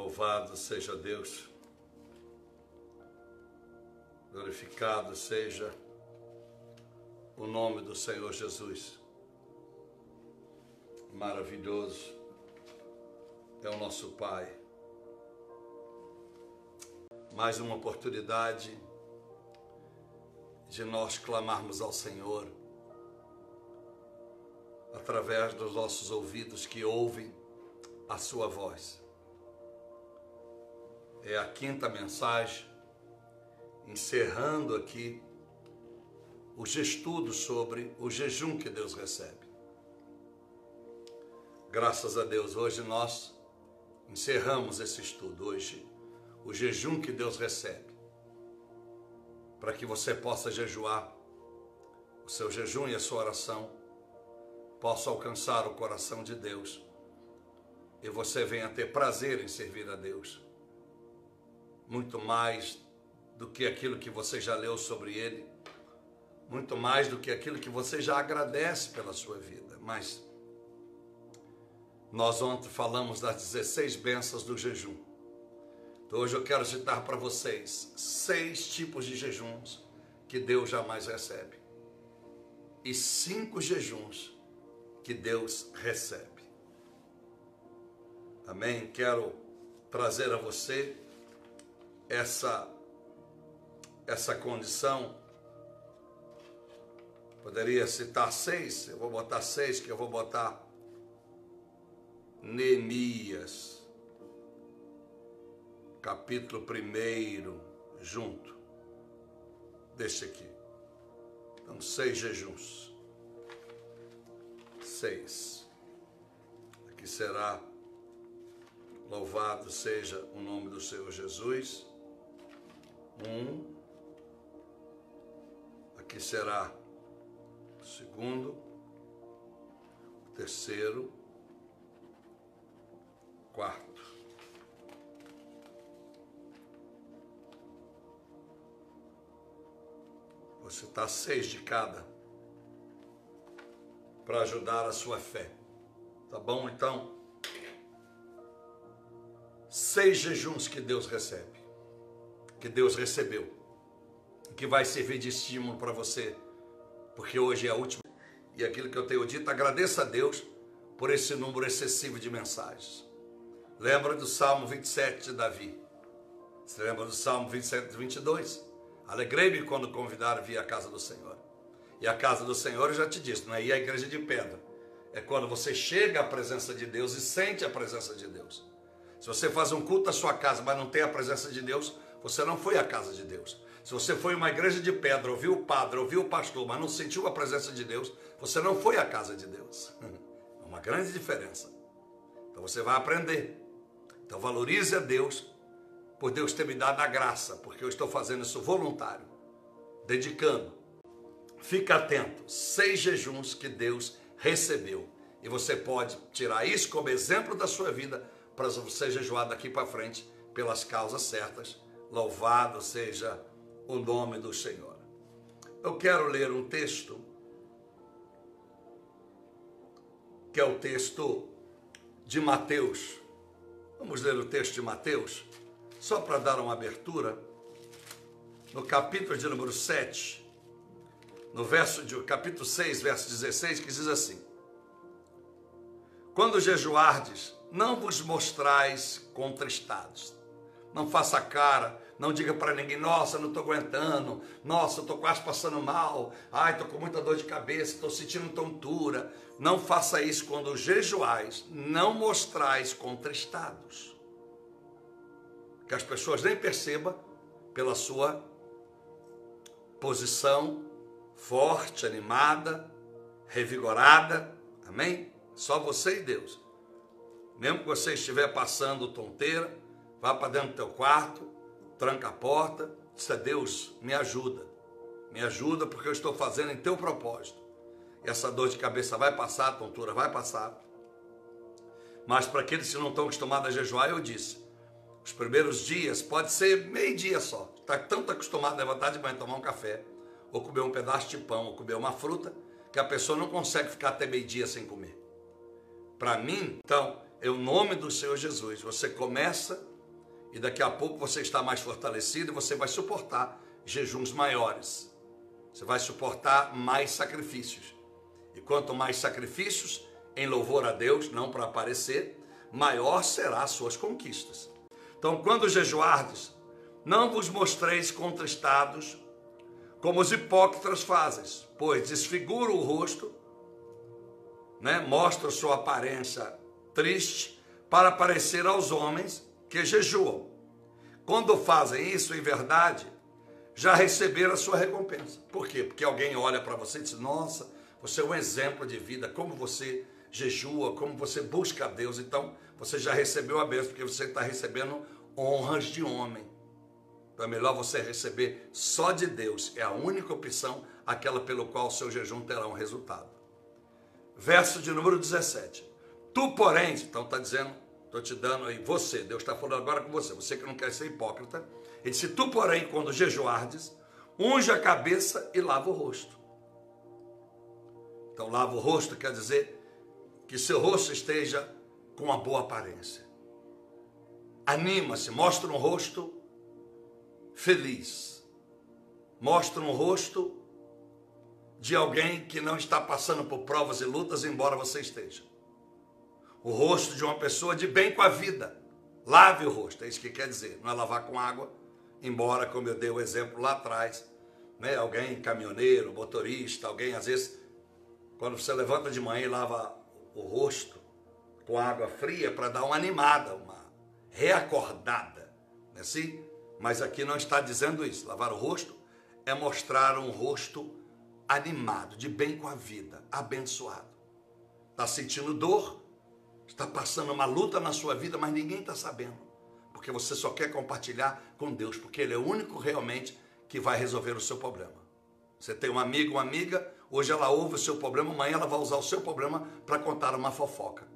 Louvado seja Deus, glorificado seja o nome do Senhor Jesus. Maravilhoso é o nosso Pai. Mais uma oportunidade de nós clamarmos ao Senhor através dos nossos ouvidos que ouvem a sua voz. É a quinta mensagem, encerrando aqui os estudos sobre o jejum que Deus recebe. Graças a Deus, hoje nós encerramos esse estudo, hoje, o jejum que Deus recebe, para que você possa jejuar, o seu jejum e a sua oração possam alcançar o coração de Deus e você venha ter prazer em servir a Deus, muito mais do que aquilo que você já leu sobre Ele, muito mais do que aquilo que você já agradece pela sua vida. Mas nós ontem falamos das 16 bênçãos do jejum. Então hoje eu quero citar para vocês 6 tipos de jejuns que Deus jamais recebe e 5 jejuns que Deus recebe. Amém? Quero trazer a você essa condição. Poderia citar 6, eu vou botar 6, que eu vou botar Neemias, capítulo 1, junto desse aqui. Então, 6 jejuns. 6. Aqui será: louvado seja o nome do Senhor Jesus. 1. Aqui será o segundo, o terceiro, quarto. Vou citar 6 de cada para ajudar a sua fé. Tá bom? Então, 6 jejuns que Deus recebe, que Deus recebeu, que vai servir de estímulo para você, porque hoje é a última. E aquilo que eu tenho dito, agradeça a Deus por esse número excessivo de mensagens. Lembra do Salmo 27 de Davi? Você lembra do Salmo 27, 22? Alegrei-me quando convidaram a vir à casa do Senhor. E a casa do Senhor, eu já te disse, não é ir à igreja de pedra. É quando você chega à presença de Deus e sente a presença de Deus. Se você faz um culto à sua casa, mas não tem a presença de Deus, você não foi à casa de Deus. Se você foi a uma igreja de pedra, ouviu o padre, ouviu o pastor, mas não sentiu a presença de Deus, você não foi à casa de Deus. É uma grande diferença. Então você vai aprender. Então valorize a Deus por Deus ter me dado a graça, porque eu estou fazendo isso voluntário, dedicando. Fica atento, 6 jejuns que Deus recebeu. E você pode tirar isso como exemplo da sua vida para você jejuar daqui para frente pelas causas certas. Louvado seja o nome do Senhor. Eu quero ler um texto, que é o texto de Mateus. Vamos ler o texto de Mateus, só para dar uma abertura, no capítulo de número 7, no capítulo 6, verso 16, que diz assim: quando jejuardes, não vos mostrais contristados. Não faça cara, não diga para ninguém: nossa, não estou aguentando, nossa, eu estou quase passando mal, ai, estou com muita dor de cabeça, estou sentindo tontura. Não faça isso. Quando jejuais, não mostrais contristados, que as pessoas nem percebam pela sua posição forte, animada, revigorada. Amém? Só você e Deus. Mesmo que você estiver passando tonteira, vá para dentro do teu quarto, tranca a porta, diz: Deus, me ajuda porque eu estou fazendo em teu propósito. E essa dor de cabeça vai passar, a tontura vai passar. Mas para aqueles que não estão acostumados a jejuar, eu disse, os primeiros dias, pode ser meio-dia só, está tanto acostumado a levantar de manhã, tomar um café, ou comer um pedaço de pão, ou comer uma fruta, que a pessoa não consegue ficar até meio-dia sem comer. Para mim, então, em nome do Senhor Jesus, você começa E daqui a pouco você está mais fortalecido e você vai suportar jejuns maiores. Você vai suportar mais sacrifícios. E quanto mais sacrifícios, em louvor a Deus, não para aparecer, maior será as suas conquistas. Então, quando jejuardes, não vos mostreis contristados, como os hipócritas fazem, pois desfiguram o rosto, mostram sua aparência triste, para parecer aos homens que jejuam. Quando fazem isso, em verdade, já receberam a sua recompensa. Por quê? Porque alguém olha para você e diz, nossa, você é um exemplo de vida, como você jejua, como você busca a Deus. Então, você já recebeu a bênção, porque você está recebendo honras de homem. Então, é melhor você receber só de Deus. É a única opção, aquela pelo qual o seu jejum terá um resultado. Verso de número 17. Tu, porém, então está dizendo, estou te dando aí, você, Deus está falando agora com você, você que não quer ser hipócrita. Ele disse, tu, porém, quando jejuardes, unge a cabeça e lava o rosto. Então, lava o rosto quer dizer que seu rosto esteja com uma boa aparência. Anima-se, mostra um rosto feliz. Mostra um rosto de alguém que não está passando por provas e lutas, embora você esteja. O rosto de uma pessoa de bem com a vida. Lave o rosto, é isso que quer dizer. Não é lavar com água, embora, como eu dei o exemplo lá atrás, alguém caminhoneiro, motorista, alguém às vezes, quando você levanta de manhã e lava o rosto com água fria para dar uma animada, uma reacordada, não é assim? Mas aqui não está dizendo isso. Lavar o rosto é mostrar um rosto animado, de bem com a vida, abençoado. Está sentindo dor? Está passando uma luta na sua vida, mas ninguém está sabendo. Porque você só quer compartilhar com Deus, porque Ele é o único realmente que vai resolver o seu problema. Você tem um amigo, uma amiga, hoje ela ouve o seu problema, amanhã ela vai usar o seu problema para contar uma fofoca.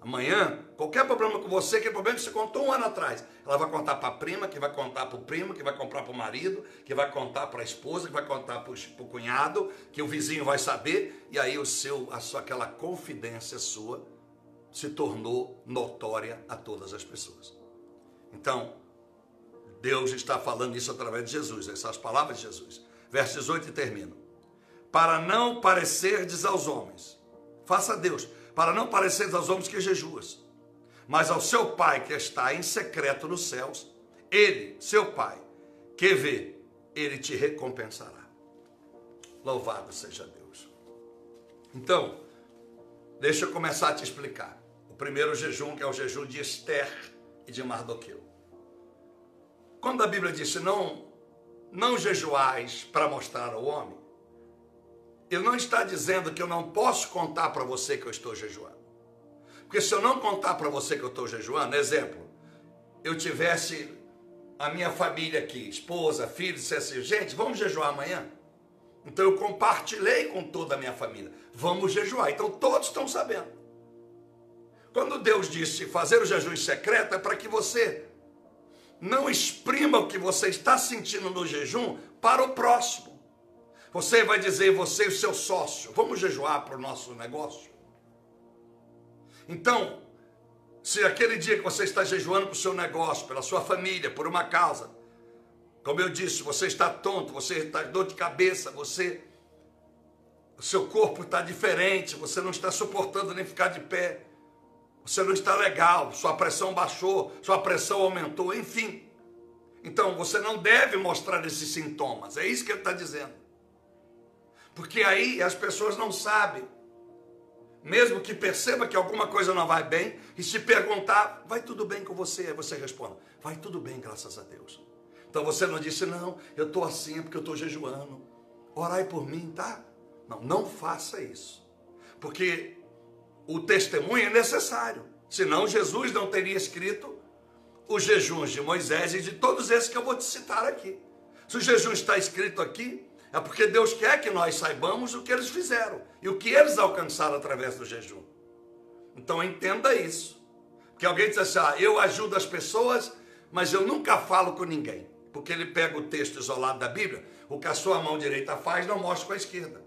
Amanhã, qualquer problema com você, aquele problema que você contou um ano atrás, ela vai contar para a prima, que vai contar para o primo, que vai contar para o marido, que vai contar para a esposa, que vai contar para o cunhado, que o vizinho vai saber, e aí aquela confidência sua se tornou notória a todas as pessoas. Então, Deus está falando isso através de Jesus, essas palavras de Jesus. Verso 18 e termino. Para não parecerdes aos homens, faça a Deus, para não parecerdes aos homens que jejuas, mas ao seu Pai que está em secreto nos céus, Ele, seu Pai, que vê, Ele te recompensará. Louvado seja Deus. Então, deixa eu começar a te explicar. O primeiro jejum, que é o jejum de Esther e de Mardoqueu. Quando a Bíblia disse não jejuais para mostrar ao homem, ele não está dizendo que eu não posso contar para você que eu estou jejuando. Porque se eu não contar para você que eu estou jejuando, exemplo, eu tivesse a minha família aqui, esposa, filho, dissesse, gente, vamos jejuar amanhã? Então eu compartilhei com toda a minha família, vamos jejuar. Então todos estão sabendo. Quando Deus disse fazer o jejum em secreto, é para que você não exprima o que você está sentindo no jejum para o próximo. Você vai dizer, você e o seu sócio, vamos jejuar para o nosso negócio? Então, se aquele dia que você está jejuando para o seu negócio, pela sua família, por uma causa, como eu disse, você está tonto, você está com dor de cabeça, o seu corpo está diferente, você não está suportando nem ficar de pé, você não está legal, sua pressão baixou, sua pressão aumentou, enfim. Então, você não deve mostrar esses sintomas, é isso que ele está dizendo. Porque aí as pessoas não sabem. Mesmo que perceba que alguma coisa não vai bem, e se perguntar, vai tudo bem com você? Aí você responde, vai tudo bem, graças a Deus. Então você não disse, não, eu estou assim porque eu estou jejuando. Orai por mim, tá? Não, não faça isso. Porque o testemunho é necessário. Senão Jesus não teria escrito os jejuns de Moisés e de todos esses que eu vou te citar aqui. Se o jejum está escrito aqui, é porque Deus quer que nós saibamos o que eles fizeram e o que eles alcançaram através do jejum. Então entenda isso. Porque alguém diz assim, eu ajudo as pessoas, mas eu nunca falo com ninguém. Porque ele pega o texto isolado da Bíblia, o que a sua mão direita faz, não mostra com a esquerda.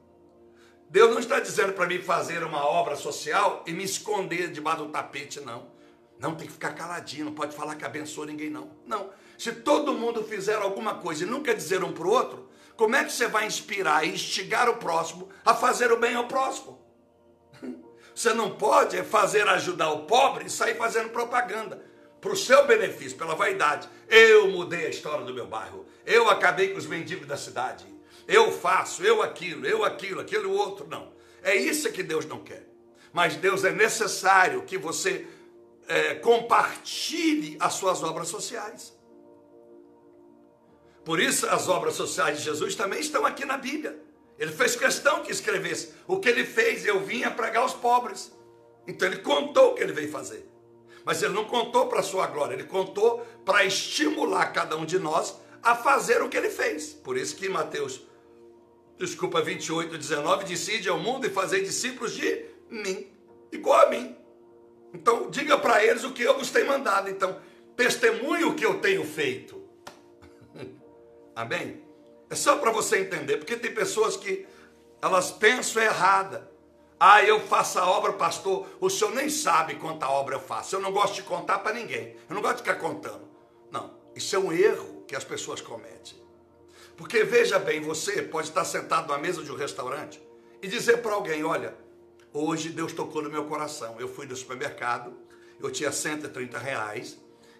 Deus não está dizendo para mim fazer uma obra social e me esconder debaixo do tapete, não. Não, tem que ficar caladinho, não pode falar que abençoa ninguém, não. Não. Se todo mundo fizer alguma coisa e nunca dizer um para o outro, como é que você vai inspirar e instigar o próximo a fazer o bem ao próximo? Você não pode fazer ajudar o pobre e sair fazendo propaganda para o seu benefício, pela vaidade. Eu mudei a história do meu bairro, eu acabei com os mendigos da cidade, eu faço, eu aquilo, aquilo outro. Não. É isso que Deus não quer. Mas Deus é necessário que você compartilhe as suas obras sociais. Por isso as obras sociais de Jesus também estão aqui na Bíblia. Ele fez questão que escrevesse. O que ele fez, eu vim a pregar aos pobres. Então ele contou o que ele veio fazer. Mas ele não contou para a sua glória, ele contou para estimular cada um de nós a fazer o que ele fez. Por isso que Mateus 28:19 diz: ide ao mundo e fazei discípulos de mim, igual a mim. Então diga para eles o que eu vos tenho mandado. Então testemunhe o que eu tenho feito. Amém? É só para você entender, porque tem pessoas que elas pensam errada. Ah, eu faço a obra, pastor, o senhor nem sabe quanta obra eu faço. Eu não gosto de contar para ninguém. Eu não gosto de ficar contando. Não, isso é um erro que as pessoas cometem. Porque veja bem, você pode estar sentado na mesa de um restaurante e dizer para alguém: olha, hoje Deus tocou no meu coração. Eu fui no supermercado, eu tinha R$130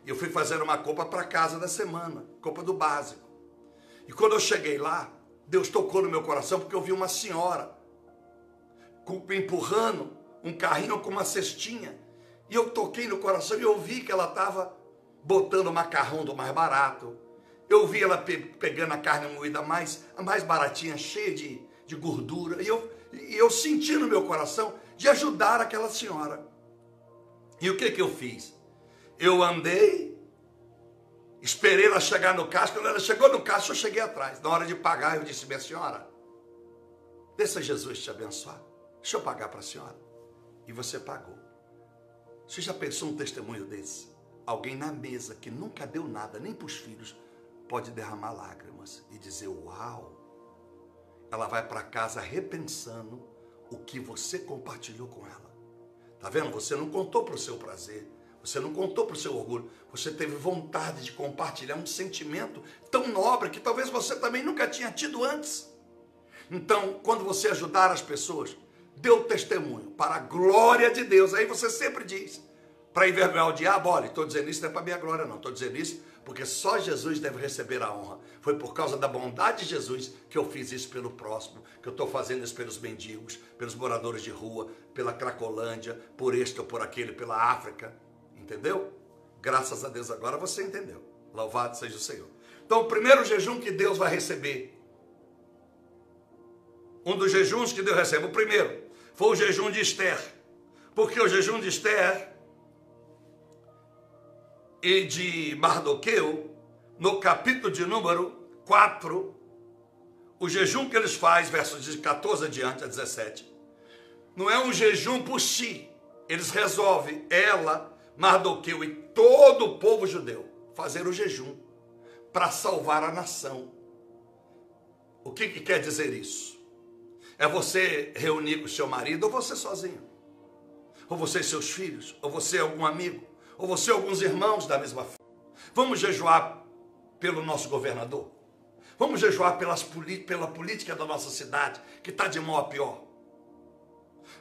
e eu fui fazer uma compra para casa da semana, compra do básico. E quando eu cheguei lá, Deus tocou no meu coração porque eu vi uma senhora empurrando um carrinho com uma cestinha. E eu toquei no coração e eu vi que ela estava botando o macarrão do mais barato. Eu vi ela pegando a carne moída a mais baratinha, cheia de gordura. E eu senti no meu coração de ajudar aquela senhora. E o que eu fiz? Eu andei, esperei ela chegar no caixa. Quando ela chegou no caixa, eu cheguei atrás. Na hora de pagar, eu disse: minha senhora, deixa Jesus te abençoar. Deixa eu pagar para a senhora. E você pagou. Você já pensou um testemunho desse? Alguém na mesa que nunca deu nada, nem para os filhos, pode derramar lágrimas e dizer: uau! Ela vai para casa repensando o que você compartilhou com ela. Tá vendo? Você não contou para o seu prazer. Você não contou para o seu orgulho. Você teve vontade de compartilhar um sentimento tão nobre que talvez você também nunca tinha tido antes. Então, quando você ajudar as pessoas, dê o testemunho para a glória de Deus. Aí você sempre diz, para envergonhar o diabo: olha, estou dizendo isso não é para minha glória não. Estou dizendo isso porque só Jesus deve receber a honra. Foi por causa da bondade de Jesus que eu fiz isso pelo próximo, que eu estou fazendo isso pelos mendigos, pelos moradores de rua, pela Cracolândia, por este ou por aquele, pela África. Entendeu? Graças a Deus agora você entendeu. Louvado seja o Senhor. Então o primeiro jejum que Deus vai receber, um dos jejuns que Deus recebe, o primeiro, foi o jejum de Esther. Porque o jejum de Esther e de Mardoqueu, no capítulo de número 4, o jejum que eles fazem, versos de 14 adiante a 17, não é um jejum por si. Eles resolvem, ela, Mardoqueu e todo o povo judeu, fazer o jejum para salvar a nação. O que quer dizer isso? É você reunir com o seu marido, ou você sozinho, ou você e seus filhos, ou você e algum amigo, ou você e alguns irmãos da mesma fé. Vamos jejuar pelo nosso governador. Vamos jejuar pela política da nossa cidade, que está de mal a pior.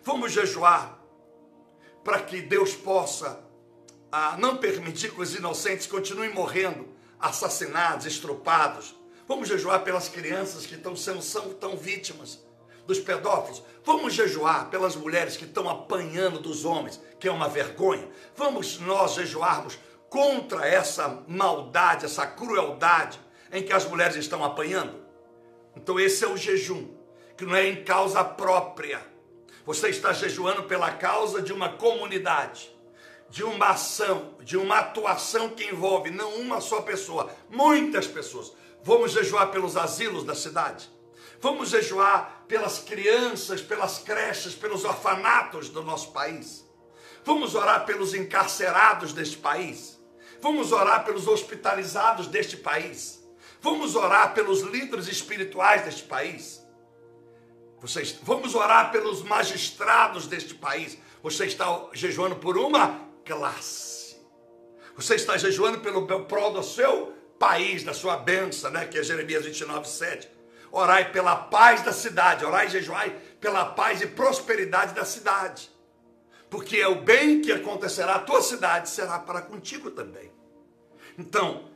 Vamos jejuar para que Deus possa não permitir que os inocentes continuem morrendo, assassinados, estrupados. Vamos jejuar pelas crianças que são tão vítimas dos pedófilos. Vamos jejuar pelas mulheres que estão apanhando dos homens, que é uma vergonha. Vamos nós jejuarmos contra essa maldade, essa crueldade em que as mulheres estão apanhando. Então esse é o jejum, que não é em causa própria. Você está jejuando pela causa de uma comunidade, de uma ação, de uma atuação que envolve não uma só pessoa, muitas pessoas. Vamos jejuar pelos asilos da cidade. Vamos jejuar pelas crianças, pelas creches, pelos orfanatos do nosso país. Vamos orar pelos encarcerados deste país. Vamos orar pelos hospitalizados deste país. Vamos orar pelos líderes espirituais deste país. Vamos orar pelos magistrados deste país. Você está jejuando por uma classe. Você está jejuando pelo prol do seu país, da sua bênção, né? Que é Jeremias 29:7. Orai pela paz da cidade, orai e jejuai pela paz e prosperidade da cidade. Porque é o bem que acontecerá à tua cidade, será para contigo também. Então,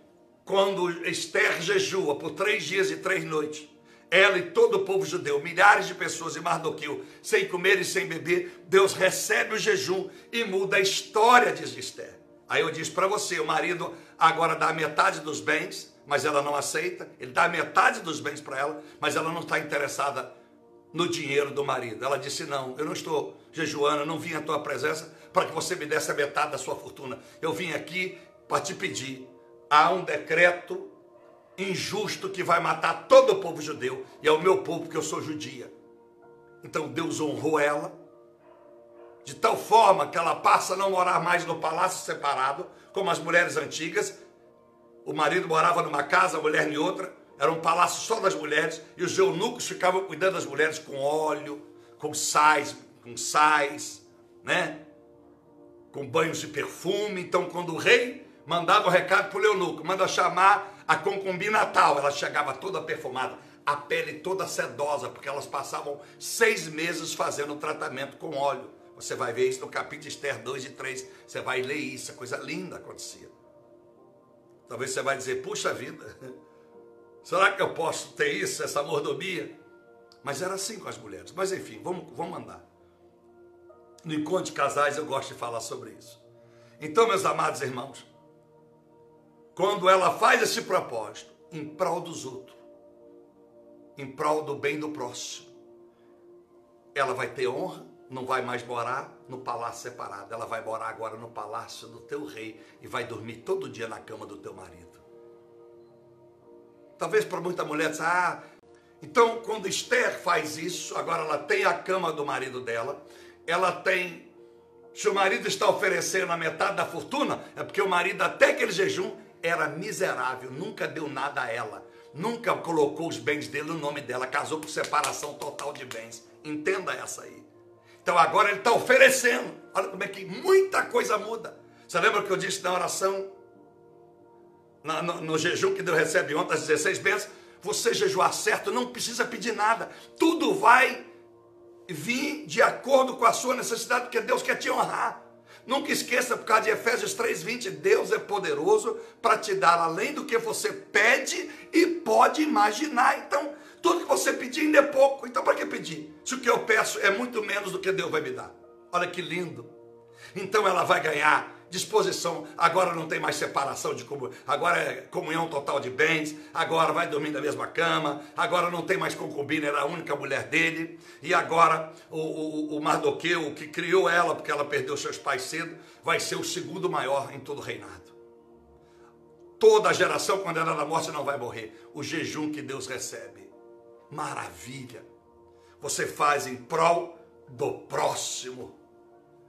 quando Esther jejua por 3 dias e 3 noites, ela e todo o povo judeu, milhares de pessoas em Mardoqueu, sem comer e sem beber, Deus recebe o jejum e muda a história, diz Esther. Aí eu disse para você, o marido agora dá metade dos bens, mas ela não aceita. Ele dá metade dos bens para ela, mas ela não está interessada no dinheiro do marido. Ela disse, não, eu não estou jejuando, eu não vim à tua presença para que você me desse a metade da sua fortuna. Eu vim aqui para te pedir. Há um decreto injusto que vai matar todo o povo judeu, e é o meu povo, porque eu sou judia. Então Deus honrou ela, de tal forma que ela passa a não morar mais no palácio separado, como as mulheres antigas. O marido morava numa casa, a mulher em outra, era um palácio só das mulheres, e os eunucos ficavam cuidando das mulheres com óleo, com sais, né? Com banhos de perfume. Então, quando o rei mandava o recado para o eunuco, manda chamar a concubina tal, ela chegava toda perfumada, a pele toda sedosa, porque elas passavam 6 meses fazendo tratamento com óleo. Você vai ver isso no capítulo de Esther 2 e 3, você vai ler isso, coisa linda acontecia. Talvez você vai dizer, puxa vida, será que eu posso ter isso, essa mordomia? Mas era assim com as mulheres. Mas enfim, vamos andar. No encontro de casais eu gosto de falar sobre isso. Então, meus amados irmãos, quando ela faz esse propósito em prol dos outros, em prol do bem do próximo, ela vai ter honra, não vai mais morar no palácio separado, ela vai morar agora no palácio do teu rei e vai dormir todo dia na cama do teu marido. Talvez para muita mulher diz, então quando Esther faz isso, agora ela tem a cama do marido dela, ela tem, se o marido está oferecendo a metade da fortuna, é porque o marido até aquele jejum era miserável, nunca deu nada a ela, nunca colocou os bens dele no nome dela, casou por separação total de bens. Entenda essa aí. Então agora ele está oferecendo. Olha como é que muita coisa muda. Você lembra o que eu disse na oração, no jejum que Deus recebe ontem, às 16 bênçãos? Você jejuar certo, não precisa pedir nada. Tudo vai vir de acordo com a sua necessidade, porque Deus quer te honrar. Nunca esqueça, por causa de Efésios 3:20, Deus é poderoso para te dar além do que você pede e pode imaginar. Então, tudo que você pedir ainda é pouco. Então, para que pedir? Se o que eu peço é muito menos do que Deus vai me dar. Olha que lindo. Então, ela vai ganhar disposição. Agora não tem mais separação de comunhão. Agora é comunhão total de bens. Agora vai dormir na mesma cama. Agora não tem mais concubina, era a única mulher dele. E agora o Mardoqueu, que criou ela, porque ela perdeu seus pais cedo, vai ser o segundo maior em todo o reinado. Toda a geração, quando ela na morte, não vai morrer. O jejum que Deus recebe. Maravilha. Você faz em prol do próximo.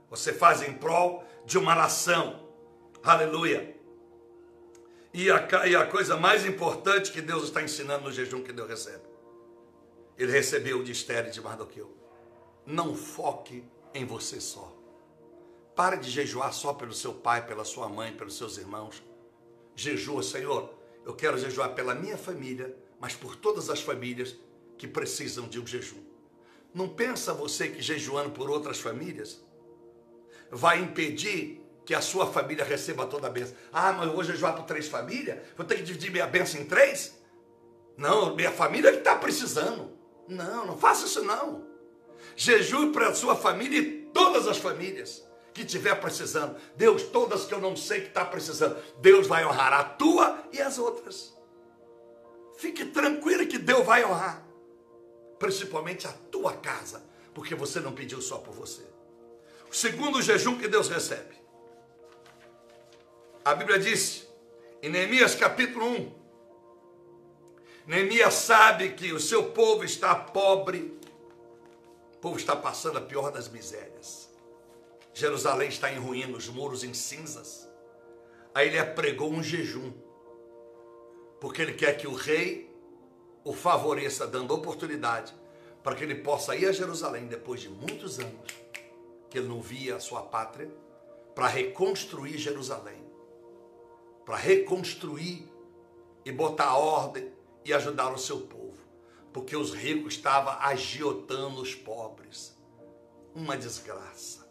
Você faz em prol de uma nação. Aleluia. E a coisa mais importante que Deus está ensinando no jejum que Deus recebe. Ele recebeu de Esther e de Mardoqueu. Não foque em você só. Pare de jejuar só pelo seu pai, pela sua mãe, pelos seus irmãos. Jejua, Senhor, eu quero jejuar pela minha família, mas por todas as famílias que precisam de um jejum. Não pensa você que jejuando por outras famílias vai impedir que a sua família receba toda a bênção. Mas eu vou jejuar por 3 famílias? Vou ter que dividir minha bênção em 3? Não, minha família que está precisando. Não faça isso não. Jejue para a sua família e todas as famílias que estiver precisando. Deus, todas que eu não sei que está precisando. Deus vai honrar a tua e as outras. Fique tranquilo que Deus vai honrar. Principalmente a tua casa, porque você não pediu só por você. O segundo jejum que Deus recebe. A Bíblia diz, em Neemias capítulo 1, Neemias sabe que o seu povo está pobre, o povo está passando a pior das misérias. Jerusalém está em ruína, os muros em cinzas. Aí ele pregou um jejum, porque ele quer que o rei o favoreça, dando oportunidade para que ele possa ir a Jerusalém depois de muitos anos que ele não via a sua pátria, para reconstruir Jerusalém. para reconstruir e botar ordem e ajudar o seu povo. Porque os ricos estavam agiotando os pobres. Uma desgraça.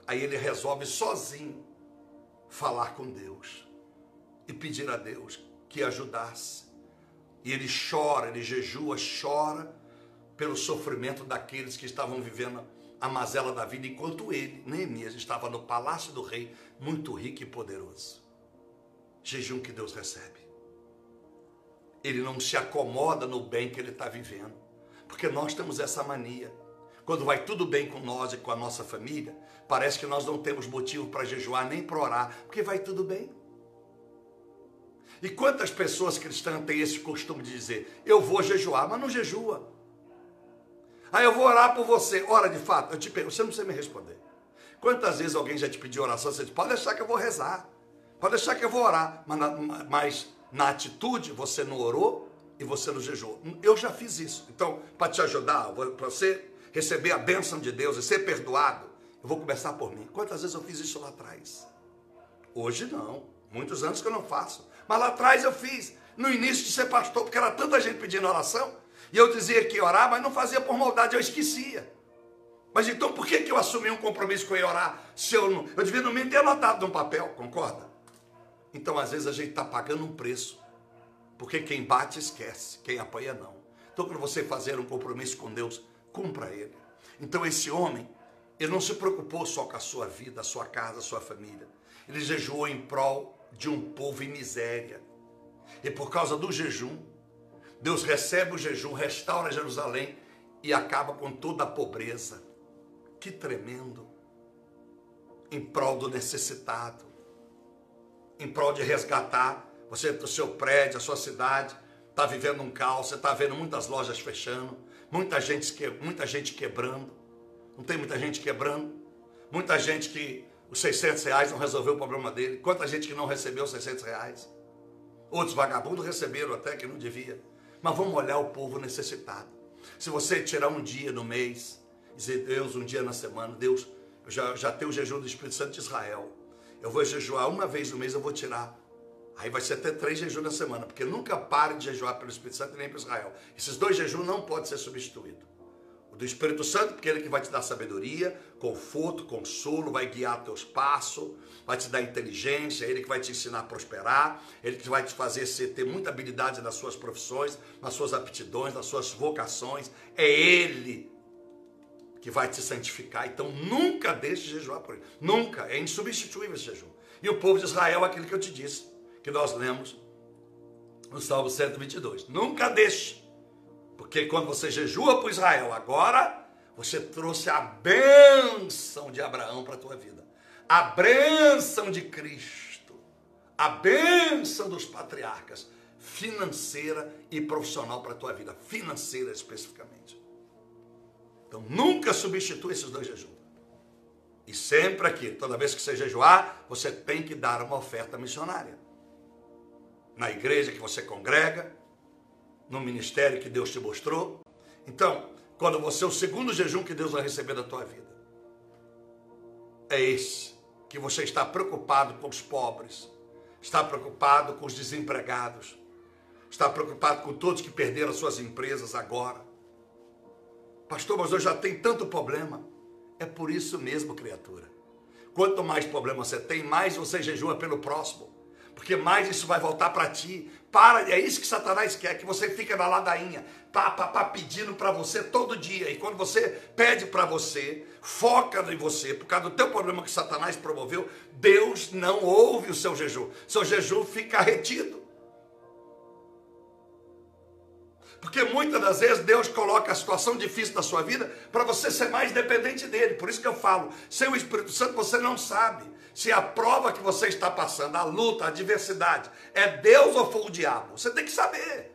Aí ele resolve sozinho falar com Deus e pedir a Deus que ajudasse. E ele chora, ele jejua, chora pelo sofrimento daqueles que estavam vivendo a mazela da vida, enquanto ele, Neemias, estava no palácio do rei, muito rico e poderoso. Jejum que Deus recebe. Ele não se acomoda no bem que ele está vivendo, porque nós temos essa mania. Quando vai tudo bem com nós e com a nossa família, parece que nós não temos motivo para jejuar nem para orar, porque vai tudo bem. E quantas pessoas cristãs têm esse costume de dizer, eu vou jejuar, mas não jejua. Aí eu vou orar por você. Ora, de fato, eu te pergunto, você não precisa me responder. Quantas vezes alguém já te pediu oração, você diz, pode deixar que eu vou rezar, pode deixar que eu vou orar, mas na atitude você não orou e você não jejuou. Eu já fiz isso. Então, para te ajudar, para você receber a bênção de Deus e ser perdoado, eu vou começar por mim. Quantas vezes eu fiz isso lá atrás? Hoje não, muitos anos que eu não faço. Mas lá atrás eu fiz, no início de ser pastor, porque era tanta gente pedindo oração, e eu dizia que ia orar, mas não fazia por maldade, eu esquecia. Mas então por que eu assumi um compromisso que eu ia orar, se eu não... Eu devia no mínimo ter anotado num papel, concorda? Então às vezes a gente está pagando um preço, porque quem bate esquece, quem apanha não. Então quando você fazer um compromisso com Deus, cumpra ele. Então esse homem, ele não se preocupou só com a sua vida, a sua casa, a sua família. Ele jejuou em prol de um povo em miséria. E por causa do jejum, Deus recebe o jejum, restaura Jerusalém e acaba com toda a pobreza. Que tremendo! Em prol do necessitado, em prol de resgatar. Você, o seu prédio, a sua cidade, está vivendo um caos, você está vendo muitas lojas fechando, muita gente quebrando. Não tem muita gente quebrando? Muita gente que os 600 reais não resolveu o problema dele. Quanta gente que não recebeu os 600 reais? Outros vagabundos receberam até que não devia. Mas vamos olhar o povo necessitado. Se você tirar um dia no mês, dizer, Deus, um dia na semana, Deus, eu já tenho o jejum do Espírito Santo de Israel. Eu vou jejuar uma vez no mês, eu vou tirar. Aí vai ser até 3 jejuns na semana, porque nunca pare de jejuar pelo Espírito Santo e nem para Israel. Esses 2 jejuns não podem ser substituídos. O do Espírito Santo, porque ele é que vai te dar sabedoria, conforto, consolo, vai guiar teus passos, vai te dar inteligência, ele que vai te ensinar a prosperar, ele que vai te fazer ter muita habilidade nas suas profissões, nas suas aptidões, nas suas vocações. É ele que vai te santificar. Então nunca deixe de jejuar por ele. Nunca. É insubstituível esse jejum. E o povo de Israel, aquele que eu te disse, que nós lemos no Salmo 122. Nunca deixe. Porque quando você jejua por Israel, agora você trouxe a bênção de Abraão para a tua vida. A bênção de Cristo. A bênção dos patriarcas. Financeira e profissional para a tua vida. Financeira especificamente. Então nunca substitua esses 2 jejuns. E sempre aqui, toda vez que você jejuar, você tem que dar uma oferta missionária. Na igreja que você congrega, no ministério que Deus te mostrou. Então, quando você, o segundo jejum que Deus vai receber da tua vida, é esse, que você está preocupado com os pobres, está preocupado com os desempregados, está preocupado com todos que perderam suas empresas agora. Pastor, mas eu já tenho tanto problema. É por isso mesmo, criatura. Quanto mais problema você tem, mais você jejua pelo próximo. Porque mais isso vai voltar para ti. É isso que Satanás quer, que você fique na ladainha, pedindo para você todo dia. E quando você pede para você, foca em você, por causa do teu problema que Satanás promoveu, Deus não ouve o seu jejum. Seu jejum fica retido. Porque muitas das vezes Deus coloca a situação difícil da sua vida para você ser mais dependente dele. Por isso que eu falo, sem o Espírito Santo você não sabe se a prova que você está passando, a luta, a adversidade, é Deus ou foi o diabo. Você tem que saber.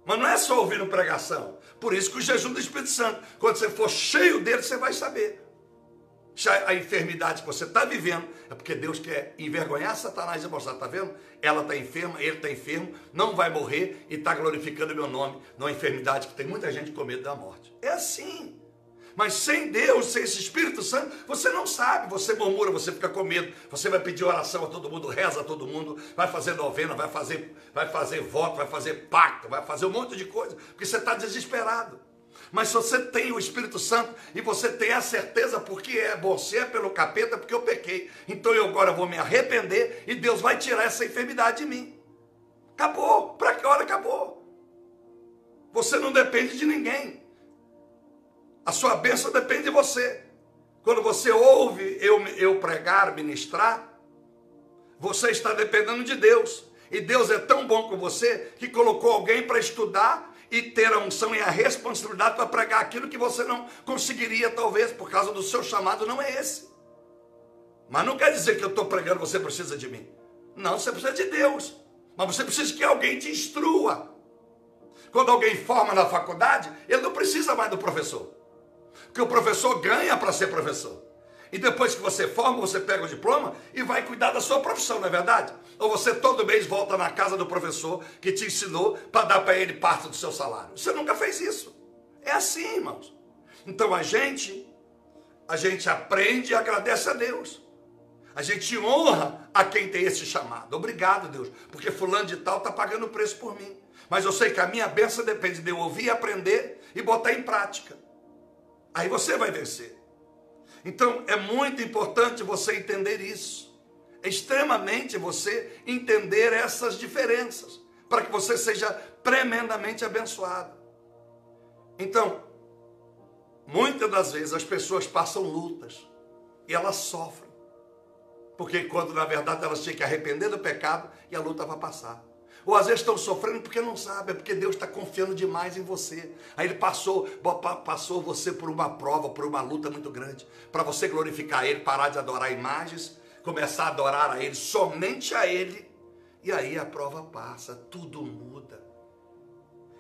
Mas não é só ouvindo pregação. Por isso que o jejum do Espírito Santo, quando você for cheio dele, você vai saber. A enfermidade que você está vivendo é porque Deus quer envergonhar Satanás e mostrar, está vendo? Ela está enferma, ele está enfermo, não vai morrer e está glorificando o meu nome numa enfermidade que tem muita gente com medo da morte. É assim. Mas sem Deus, sem esse Espírito Santo, você não sabe, você murmura, você fica com medo, você vai pedir oração a todo mundo, reza a todo mundo, vai fazer novena, vai fazer voto, vai fazer pacto, vai fazer um monte de coisa, porque você está desesperado. Mas se você tem o Espírito Santo e você tem a certeza porque você é pelo capeta, porque eu pequei, então eu agora vou me arrepender e Deus vai tirar essa enfermidade de mim. Acabou, para que hora acabou? Você não depende de ninguém. A sua bênção depende de você. Quando você ouve eu pregar, ministrar, você está dependendo de Deus. E Deus é tão bom com você que colocou alguém para estudar e ter a unção e a responsabilidade para pregar aquilo que você não conseguiria, talvez, por causa do seu chamado, não é esse. Mas não quer dizer que eu estou pregando, você precisa de mim. Não, você precisa de Deus. Mas você precisa que alguém te instrua. Quando alguém forma na faculdade, ele não precisa mais do professor. Porque o professor ganha para ser professor. E depois que você forma, você pega o diploma e vai cuidar da sua profissão, não é verdade? Ou você todo mês volta na casa do professor que te ensinou para dar para ele parte do seu salário. Você nunca fez isso. É assim, irmãos. Então a gente aprende e agradece a Deus. A gente honra a quem tem esse chamado. Obrigado, Deus, porque fulano de tal está pagando o preço por mim. Mas eu sei que a minha bênção depende de eu ouvir, aprender e botar em prática. Aí você vai vencer. Então, é muito importante você entender isso. É extremamente você entender essas diferenças, para que você seja tremendamente abençoado. Então, muitas das vezes as pessoas passam lutas e elas sofrem. Porque quando na verdade elas tinham que arrepender do pecado e a luta vai passar. Ou às vezes estão sofrendo porque não sabem, é porque Deus está confiando demais em você. Aí Ele passou você por uma prova, por uma luta muito grande, para você glorificar Ele, parar de adorar imagens, começar a adorar a Ele, somente a Ele, e aí a prova passa, tudo muda.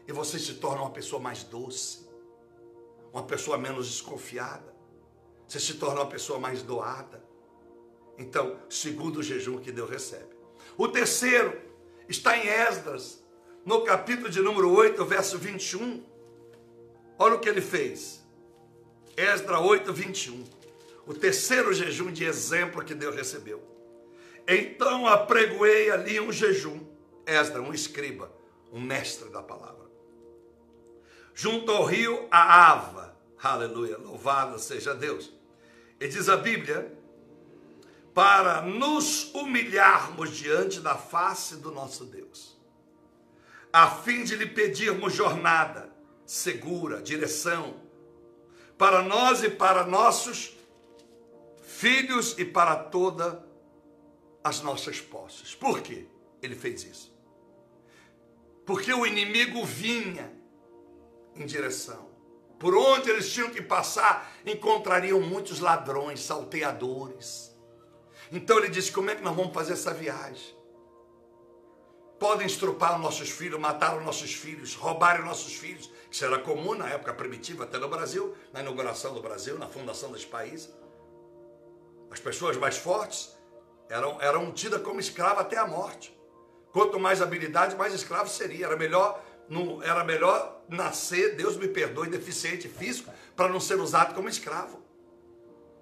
E você se torna uma pessoa mais doce, uma pessoa menos desconfiada, você se torna uma pessoa mais doada. Então, segundo o jejum que Deus recebe. O terceiro está em Esdras, no capítulo de número 8, verso 21. Olha o que ele fez. Esdras 8, 21. O terceiro jejum de exemplo que Deus recebeu. Então apregoei ali um jejum. Esdras, um escriba, um mestre da palavra. Junto ao rio Ahava. Aleluia, louvado seja Deus. E diz a Bíblia, para nos humilharmos diante da face do nosso Deus, a fim de lhe pedirmos jornada segura, direção, para nós e para nossos filhos e para todas as nossas posses. Por quê ele fez isso? Porque o inimigo vinha em direção. Por onde eles tinham que passar, encontrariam muitos ladrões, salteadores. Então ele disse, como é que nós vamos fazer essa viagem? Podem estrupar os nossos filhos, matar os nossos filhos, roubar os nossos filhos, que isso era comum na época primitiva, até no Brasil, na inauguração do Brasil, na fundação desse país. As pessoas mais fortes eram tidas como escravas até a morte. Quanto mais habilidade, mais escravo seria. Era melhor nascer, Deus me perdoe, deficiente físico, para não ser usado como escravo.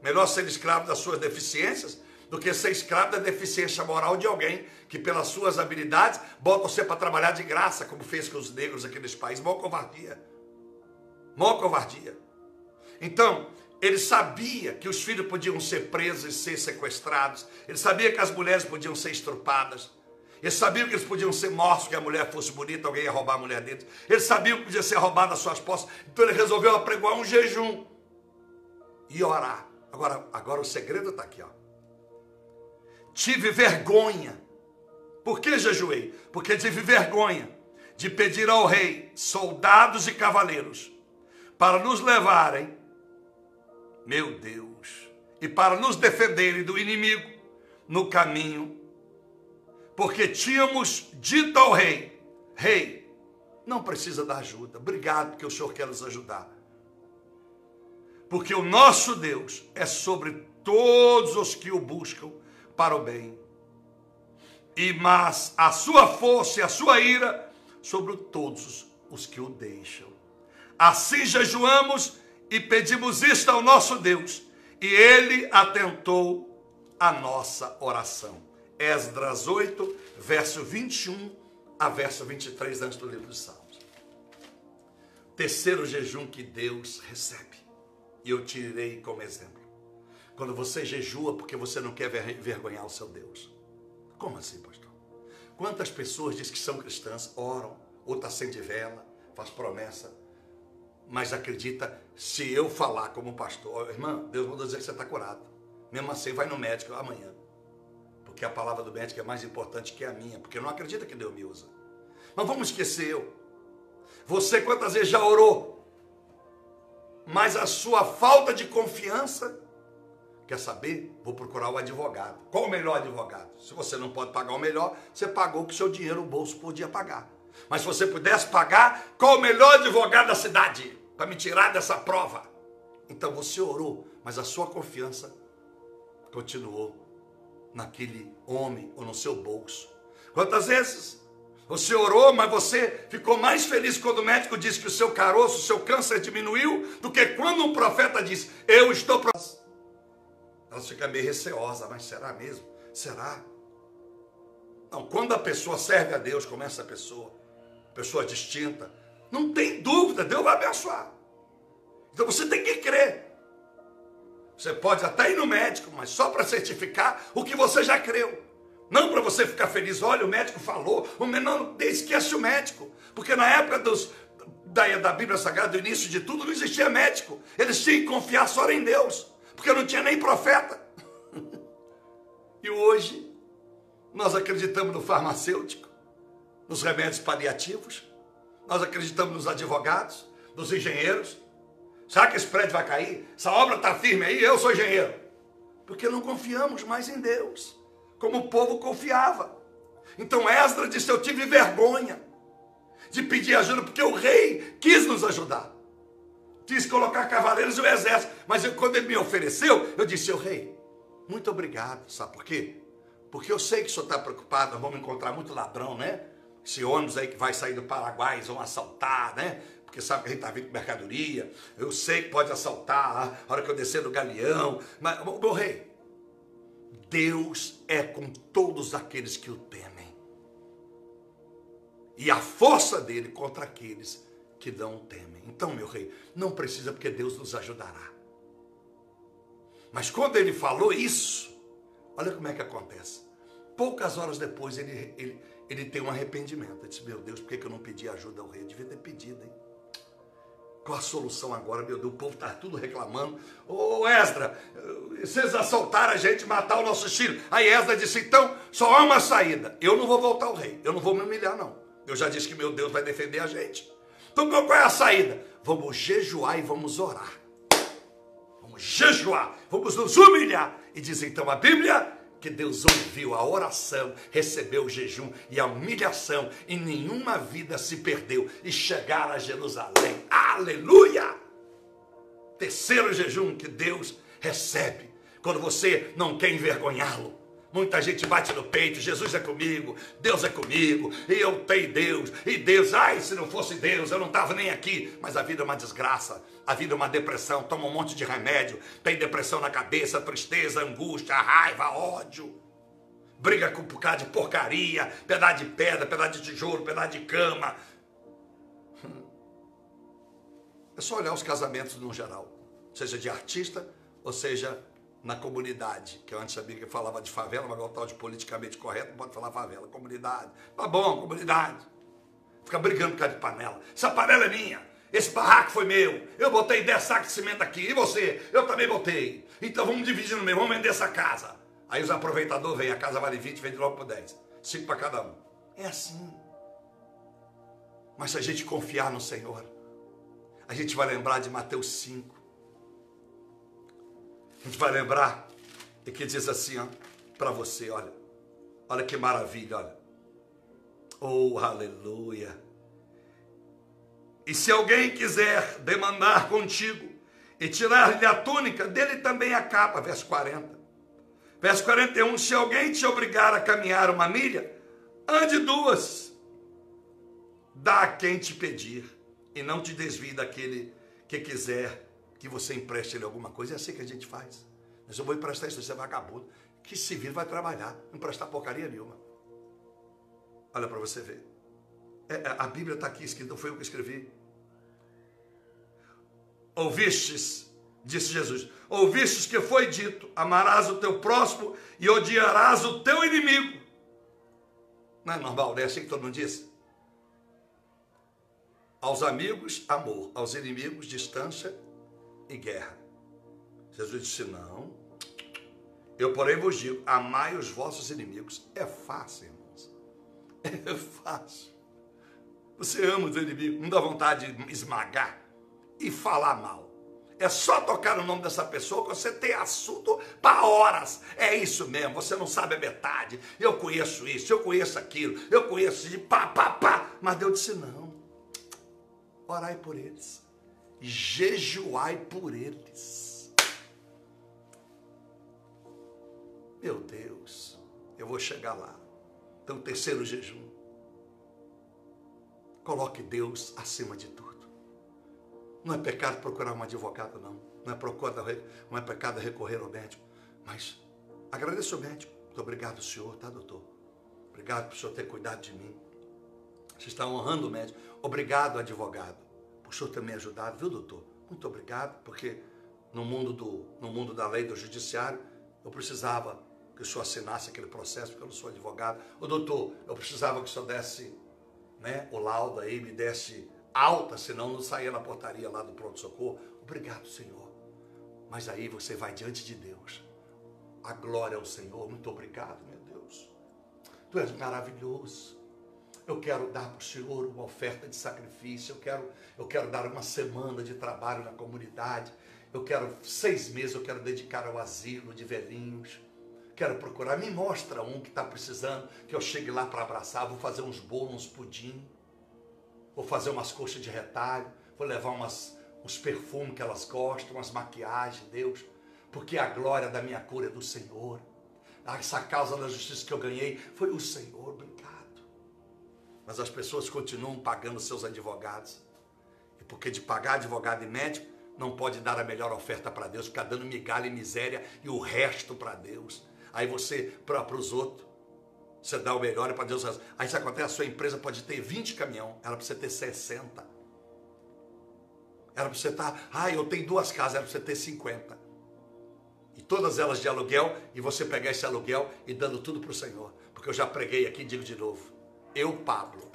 Melhor ser escravo das suas deficiências do que ser escravo da deficiência moral de alguém que pelas suas habilidades bota você para trabalhar de graça, como fez com os negros aqui nesse país. Mó covardia. Mó covardia. Então, ele sabia que os filhos podiam ser presos e ser sequestrados. Ele sabia que as mulheres podiam ser estrupadas. Ele sabia que eles podiam ser mortos, que a mulher fosse bonita, alguém ia roubar a mulher deles. Ele sabia que podia ser roubado as suas posses. Então ele resolveu apregoar um jejum e orar. Agora o segredo está aqui, ó. Tive vergonha. Por que jejuei? Porque tive vergonha de pedir ao rei soldados e cavaleiros para nos levarem, meu Deus, e para nos defenderem do inimigo no caminho, porque tínhamos dito ao rei, rei, não precisa da ajuda, obrigado porque o Senhor quer nos ajudar, porque o nosso Deus é sobre todos os que o buscam para o bem, mas a sua força e a sua ira sobre todos os que o deixam. Assim jejuamos e pedimos isto ao nosso Deus, e ele atentou a nossa oração. Esdras 8, verso 21 a verso 23, antes do livro dos Salmos. Terceiro jejum que Deus recebe, e eu tirei como exemplo. Quando você jejua porque você não quer envergonhar o seu Deus. Como assim, pastor? Quantas pessoas dizem que são cristãs, oram, outras acende vela, faz promessa, mas acredita, se eu falar como pastor, irmã, Deus mandou dizer que você está curado. Mesmo assim, vai no médico amanhã. Porque a palavra do médico é mais importante que a minha, porque não acredita que Deus me usa. Mas vamos esquecer eu. Você quantas vezes já orou? Mas a sua falta de confiança, quer saber? Vou procurar o advogado. Qual o melhor advogado? Se você não pode pagar o melhor, você pagou o que o seu dinheiro, o bolso podia pagar. Mas se você pudesse pagar, qual o melhor advogado da cidade? Para me tirar dessa prova. Então você orou, mas a sua confiança continuou naquele homem ou no seu bolso. Quantas vezes você orou, mas você ficou mais feliz quando o médico disse que o seu caroço, o seu câncer diminuiu, do que quando um profeta diz, eu estou... Ela fica meio receosa, mas será mesmo? Será? Não, quando a pessoa serve a Deus, como essa pessoa distinta, não tem dúvida, Deus vai abençoar. Então você tem que crer. Você pode até ir no médico, mas só para certificar o que você já creu. Não para você ficar feliz, olha, o médico falou. Não, esquece o médico. Porque na época da Bíblia Sagrada, do início de tudo, não existia médico. Eles tinham que confiar só em Deus. Porque não tinha nem profeta. E hoje, nós acreditamos no farmacêutico, nos remédios paliativos. Nós acreditamos nos advogados, nos engenheiros. Será que esse prédio vai cair? Essa obra está firme aí? Eu sou engenheiro. Porque não confiamos mais em Deus, como o povo confiava. Então Esdras disse, eu tive vergonha de pedir ajuda, porque o rei quis nos ajudar. Quis colocar cavaleiros e o exército. Mas quando ele me ofereceu, eu disse, o rei, muito obrigado. Sabe por quê? Porque eu sei que o senhor está preocupado, nós vamos encontrar muito ladrão, né? Esse ônibus aí que vai sair do Paraguai, eles vão assaltar, né? Porque sabe que a gente está vindo com mercadoria. Eu sei que pode assaltar a hora que eu descer do galeão. Mas, meu rei, Deus é com todos aqueles que o temem. E a força dele contra aqueles que não o temem. Então, meu rei, não precisa, porque Deus nos ajudará. Mas quando ele falou isso, olha como é que acontece. Poucas horas depois ele tem um arrependimento. Ele disse, meu Deus, por que eu não pedi ajuda ao rei? Eu devia ter pedido, hein? Qual a solução agora, meu Deus? O povo está tudo reclamando. Ô Esdras, vocês assaltaram a gente, mataram os nossos filhos. Aí Esdras disse, então, só há uma saída. Eu não vou voltar ao rei, eu não vou me humilhar, não. Eu já disse que meu Deus vai defender a gente. Então qual é a saída? Vamos jejuar e vamos orar. Vamos jejuar, vamos nos humilhar. E diz então a Bíblia que Deus ouviu a oração, recebeu o jejum e a humilhação, e nenhuma vida se perdeu, e chegaram a Jerusalém. Aleluia! Terceiro jejum que Deus recebe, quando você não quer envergonhá-lo. Muita gente bate no peito, Jesus é comigo, Deus é comigo, e eu tenho Deus, e Deus, ai, se não fosse Deus, eu não estava nem aqui. Mas a vida é uma desgraça, a vida é uma depressão, toma um monte de remédio, tem depressão na cabeça, tristeza, angústia, raiva, ódio, briga com um bocado de porcaria, pedaço de pedra, pedaço de tijolo, pedaço de cama. É só olhar os casamentos no geral, seja de artista, ou seja na comunidade, que eu antes sabia que falava de favela, mas agora o tal de politicamente correto, não pode falar favela, comunidade. Tá bom, comunidade. Fica brigando por causa de panela. Essa panela é minha, esse barraco foi meu, eu botei 10 sacos de cimento aqui, e você? Eu também botei. Então vamos dividir no meio, vamos vender essa casa. Aí os aproveitadores vêm, a casa vale 20, vende logo por 10. 5 para cada um. É assim. Mas se a gente confiar no Senhor, a gente vai lembrar de Mateus 5. A gente vai lembrar e que diz assim, ó, para você, olha que maravilha, olha. Oh, aleluia. E se alguém quiser demandar contigo e tirar-lhe a túnica, dele também a capa, verso 40. Verso 41, se alguém te obrigar a caminhar 1 milha, ande 2. Dá a quem te pedir e não te desvie daquele que quiser que você empreste ele alguma coisa. É assim que a gente faz. Mas eu vou emprestar isso, você é vagabundo. Que se vira, vai trabalhar, não emprestar porcaria nenhuma. Olha para você ver. A Bíblia está aqui escrita, não foi eu que escrevi. Ouvistes, disse Jesus, ouvistes que foi dito, amarás o teu próximo e odiarás o teu inimigo. Não é normal, não é assim que todo mundo diz? Aos amigos, amor. Aos inimigos, distância e guerra. Jesus disse, não. Eu, porém, vos digo, amai os vossos inimigos. É fácil, irmãos. É fácil. Você ama os inimigos, não dá vontade de esmagar e falar mal. É só tocar no nome dessa pessoa que você tem assunto para horas. É isso mesmo, você não sabe a metade. Eu conheço isso, eu conheço aquilo, eu conheço de pá, pá, pá. Mas Deus disse, não. Orai por eles. Jejuai por eles. Meu Deus, eu vou chegar lá. Então, terceiro jejum. Coloque Deus acima de tudo. Não é pecado procurar um advogado, não. Não é pecado recorrer ao médico. Mas agradeço ao médico. Muito obrigado, senhor, tá, doutor? Obrigado por o senhor ter cuidado de mim. Você está honrando o médico. Obrigado, advogado, por o senhor ter me ajudado, viu, doutor? Muito obrigado, porque no mundo da lei, do judiciário, eu precisava que o senhor assinasse aquele processo, porque eu não sou advogado. Ô, doutor, eu precisava que o senhor desse, né, o laudo aí, me desse alta, senão não saía na portaria lá do pronto-socorro. Obrigado, Senhor. Mas aí você vai diante de Deus. A glória ao Senhor. Muito obrigado, meu Deus. Tu és maravilhoso. Eu quero dar para o Senhor uma oferta de sacrifício. Eu quero dar uma semana de trabalho na comunidade. Eu quero 6 meses, eu quero dedicar ao asilo de velhinhos. Quero procurar. Me mostra um que está precisando, que eu chegue lá para abraçar. Vou fazer uns bolos, uns pudim. Vou fazer umas coxas de retalho, vou levar uns perfumes que elas gostam, umas maquiagens, Deus, porque a glória da minha cura é do Senhor. Essa causa da justiça que eu ganhei foi o Senhor, obrigado. Mas as pessoas continuam pagando seus advogados. E porque de pagar advogado e médico, não pode dar a melhor oferta para Deus, ficar dando migalha e miséria e o resto para Deus. Aí você, para os outros, você dá o melhor para Deus. Aí isso acontece, a sua empresa pode ter 20 caminhão, era para você ter 60. Era para você estar, eu tenho 2 casas, era para você ter 50. E todas elas de aluguel, e você pegar esse aluguel e dando tudo para o Senhor. Porque eu já preguei aqui, digo de novo. Eu, Pablo,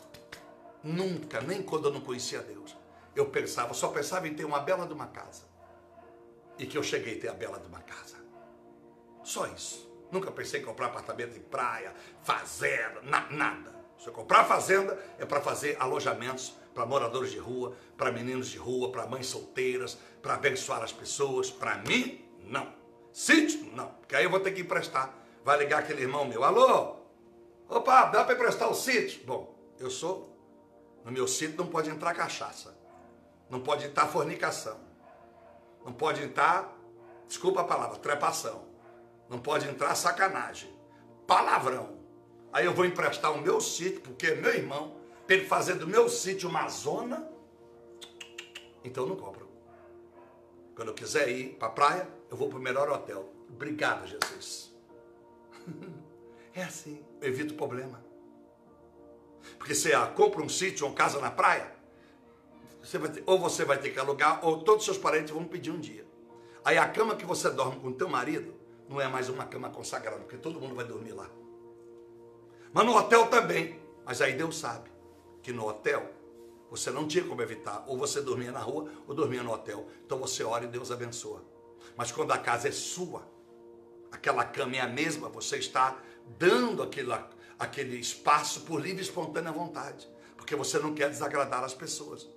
nunca, nem quando eu não conhecia Deus, eu só pensava em ter uma bela de uma casa. E que eu cheguei a ter a bela de uma casa. Só isso. Nunca pensei em comprar apartamento em praia, fazenda, nada. Se eu comprar fazenda, é para fazer alojamentos para moradores de rua, para meninos de rua, para mães solteiras, para abençoar as pessoas. Para mim, não. Sítio, não. Porque aí eu vou ter que emprestar. Vai ligar aquele irmão meu. Alô? Opa, dá para emprestar o sítio? Bom, no meu sítio não pode entrar cachaça. Não pode entrar fornicação. Não pode entrar, desculpa a palavra, trepação. Não pode entrar sacanagem, palavrão. Aí eu vou emprestar o meu sítio, porque é meu irmão, para ele fazer do meu sítio uma zona. Então eu não compro. Quando eu quiser ir para a praia, eu vou para o melhor hotel. Obrigado, Jesus. É assim, eu evito problema. Porque você compra um sítio ou casa na praia, ou você vai ter que alugar, ou todos os seus parentes vão pedir um dia. Aí a cama que você dorme com o teu marido, não é mais uma cama consagrada, porque todo mundo vai dormir lá. Mas no hotel também. Mas aí Deus sabe que no hotel você não tinha como evitar. Ou você dormia na rua, ou dormia no hotel. Então você ora e Deus abençoa. Mas quando a casa é sua, aquela cama é a mesma, você está dando aquele espaço por livre e espontânea vontade. Porque você não quer desagradar as pessoas.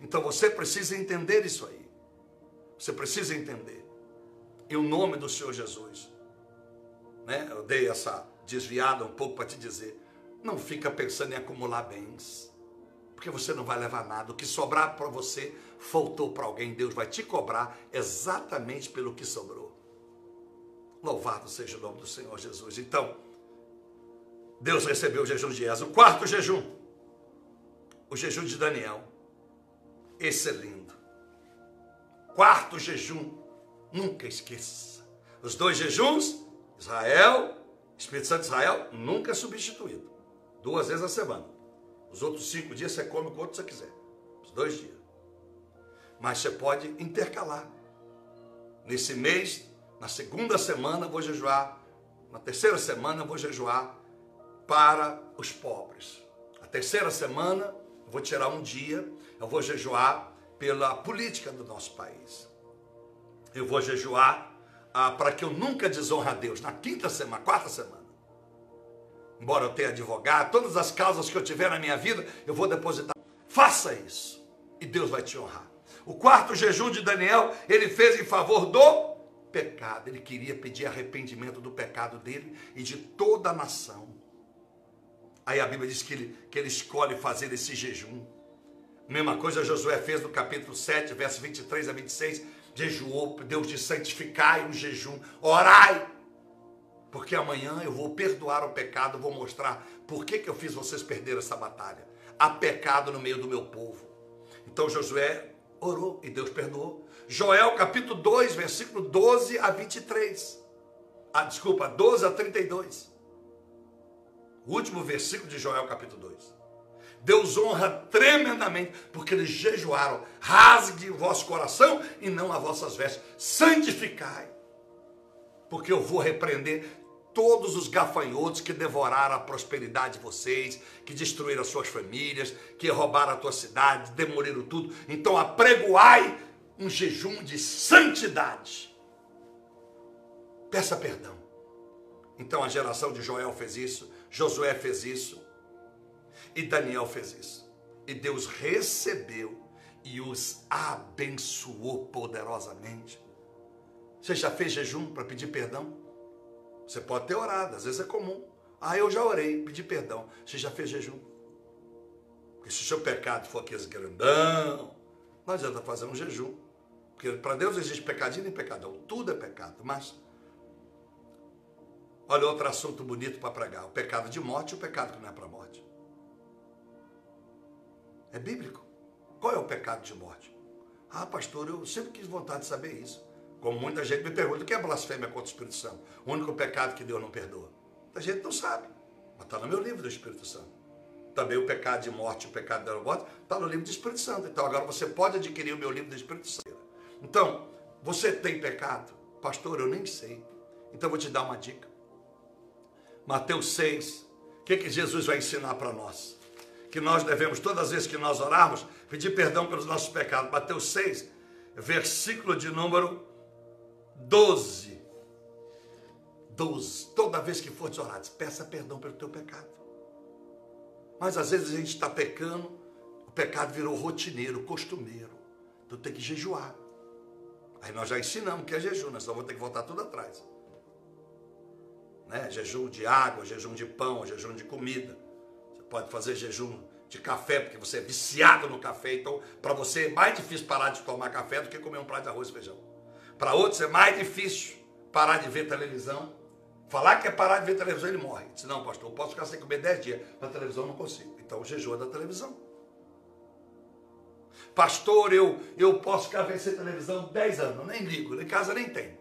Então você precisa entender isso aí. Você precisa entender. Em nome do Senhor Jesus, né? Eu dei essa desviada um pouco para te dizer, não fica pensando em acumular bens, porque você não vai levar nada. O que sobrar para você, faltou para alguém, Deus vai te cobrar exatamente pelo que sobrou. Louvado seja o nome do Senhor Jesus. Então, Deus recebeu o jejum de Esdras. O 4º jejum, o jejum de Daniel. Esse é lindo. quarto jejum, nunca esqueça. Os 2 jejuns, Israel, Espírito Santo de Israel, nunca é substituído. 2 vezes a semana. Os outros 5 dias você come quanto você quiser. Os 2 dias. Mas você pode intercalar. Nesse mês, na segunda semana, vou jejuar. Na terceira semana, vou jejuar para os pobres. A terceira semana, eu vou tirar um dia, eu vou jejuar pela política do nosso país. Eu vou jejuar para que eu nunca desonre a Deus. Na quinta semana, quarta semana. Embora eu tenha advogado, todas as causas que eu tiver na minha vida, eu vou depositar. Faça isso e Deus vai te honrar. O quarto jejum de Daniel, ele fez em favor do pecado. Ele queria pedir arrependimento do pecado dele e de toda a nação. Aí a Bíblia diz que ele escolhe fazer esse jejum. Mesma coisa Josué fez no capítulo 7, verso 23 a 26. Jejuou, Deus diz: santificai o jejum, orai. Porque amanhã eu vou perdoar o pecado, vou mostrar por que eu fiz vocês perder essa batalha. Há pecado no meio do meu povo. Então Josué orou e Deus perdoou. Joel capítulo 2, versículo 12 a 23. 12 a 32. O último versículo de Joel capítulo 2. Deus honra tremendamente, porque eles jejuaram. Rasgue o vosso coração e não as vossas vestes. Santificai. Porque eu vou repreender todos os gafanhotos que devoraram a prosperidade de vocês, que destruíram as suas famílias, que roubaram a tua cidade, demoliram tudo. Então apregoai um jejum de santidade. Peça perdão. Então a geração de Joel fez isso, Josué fez isso e Daniel fez isso. E Deus recebeu e os abençoou poderosamente. Você já fez jejum para pedir perdão? Você pode ter orado, às vezes é comum. Eu já orei, pedi perdão. Você já fez jejum? Porque se o seu pecado for aqueles grandão, não adianta fazer um jejum. Porque para Deus não existe pecadinho nem pecadão. Tudo é pecado. Mas, olha outro assunto bonito para pregar. O pecado de morte e o pecado que não é para morte. É bíblico. Qual é o pecado de morte? Pastor, eu sempre quis vontade de saber isso. Como muita gente me pergunta, o que é blasfêmia contra o Espírito Santo? O único pecado que Deus não perdoa. Muita gente não sabe, mas está no meu livro do Espírito Santo. Também o pecado de morte, o pecado da morte, está no livro do Espírito Santo. Então agora você pode adquirir o meu livro do Espírito Santo. Então, você tem pecado? Pastor, eu nem sei. Então eu vou te dar uma dica. Mateus 6, o que Jesus vai ensinar para nós? Que nós devemos, todas as vezes que nós orarmos, pedir perdão pelos nossos pecados. Mateus 6, versículo de número 12. Toda vez que for orar, peça perdão pelo teu pecado. Mas às vezes a gente está pecando, o pecado virou rotineiro, costumeiro. Então tem que jejuar. Aí nós já ensinamos que é jejum, nós só vamos ter que voltar tudo atrás. Né? Jejum de água, jejum de pão, jejum de comida. Você pode fazer jejum de café, porque você é viciado no café. Então, para você é mais difícil parar de tomar café do que comer um prato de arroz e feijão. Para outros é mais difícil parar de ver televisão. Falar que é parar de ver televisão, ele morre. Diz: não, pastor, eu posso ficar sem comer 10 dias, mas televisão eu não consigo. Então o jejum é da televisão. Pastor, eu posso ficar sem televisão 10 anos, nem ligo, em casa nem tem.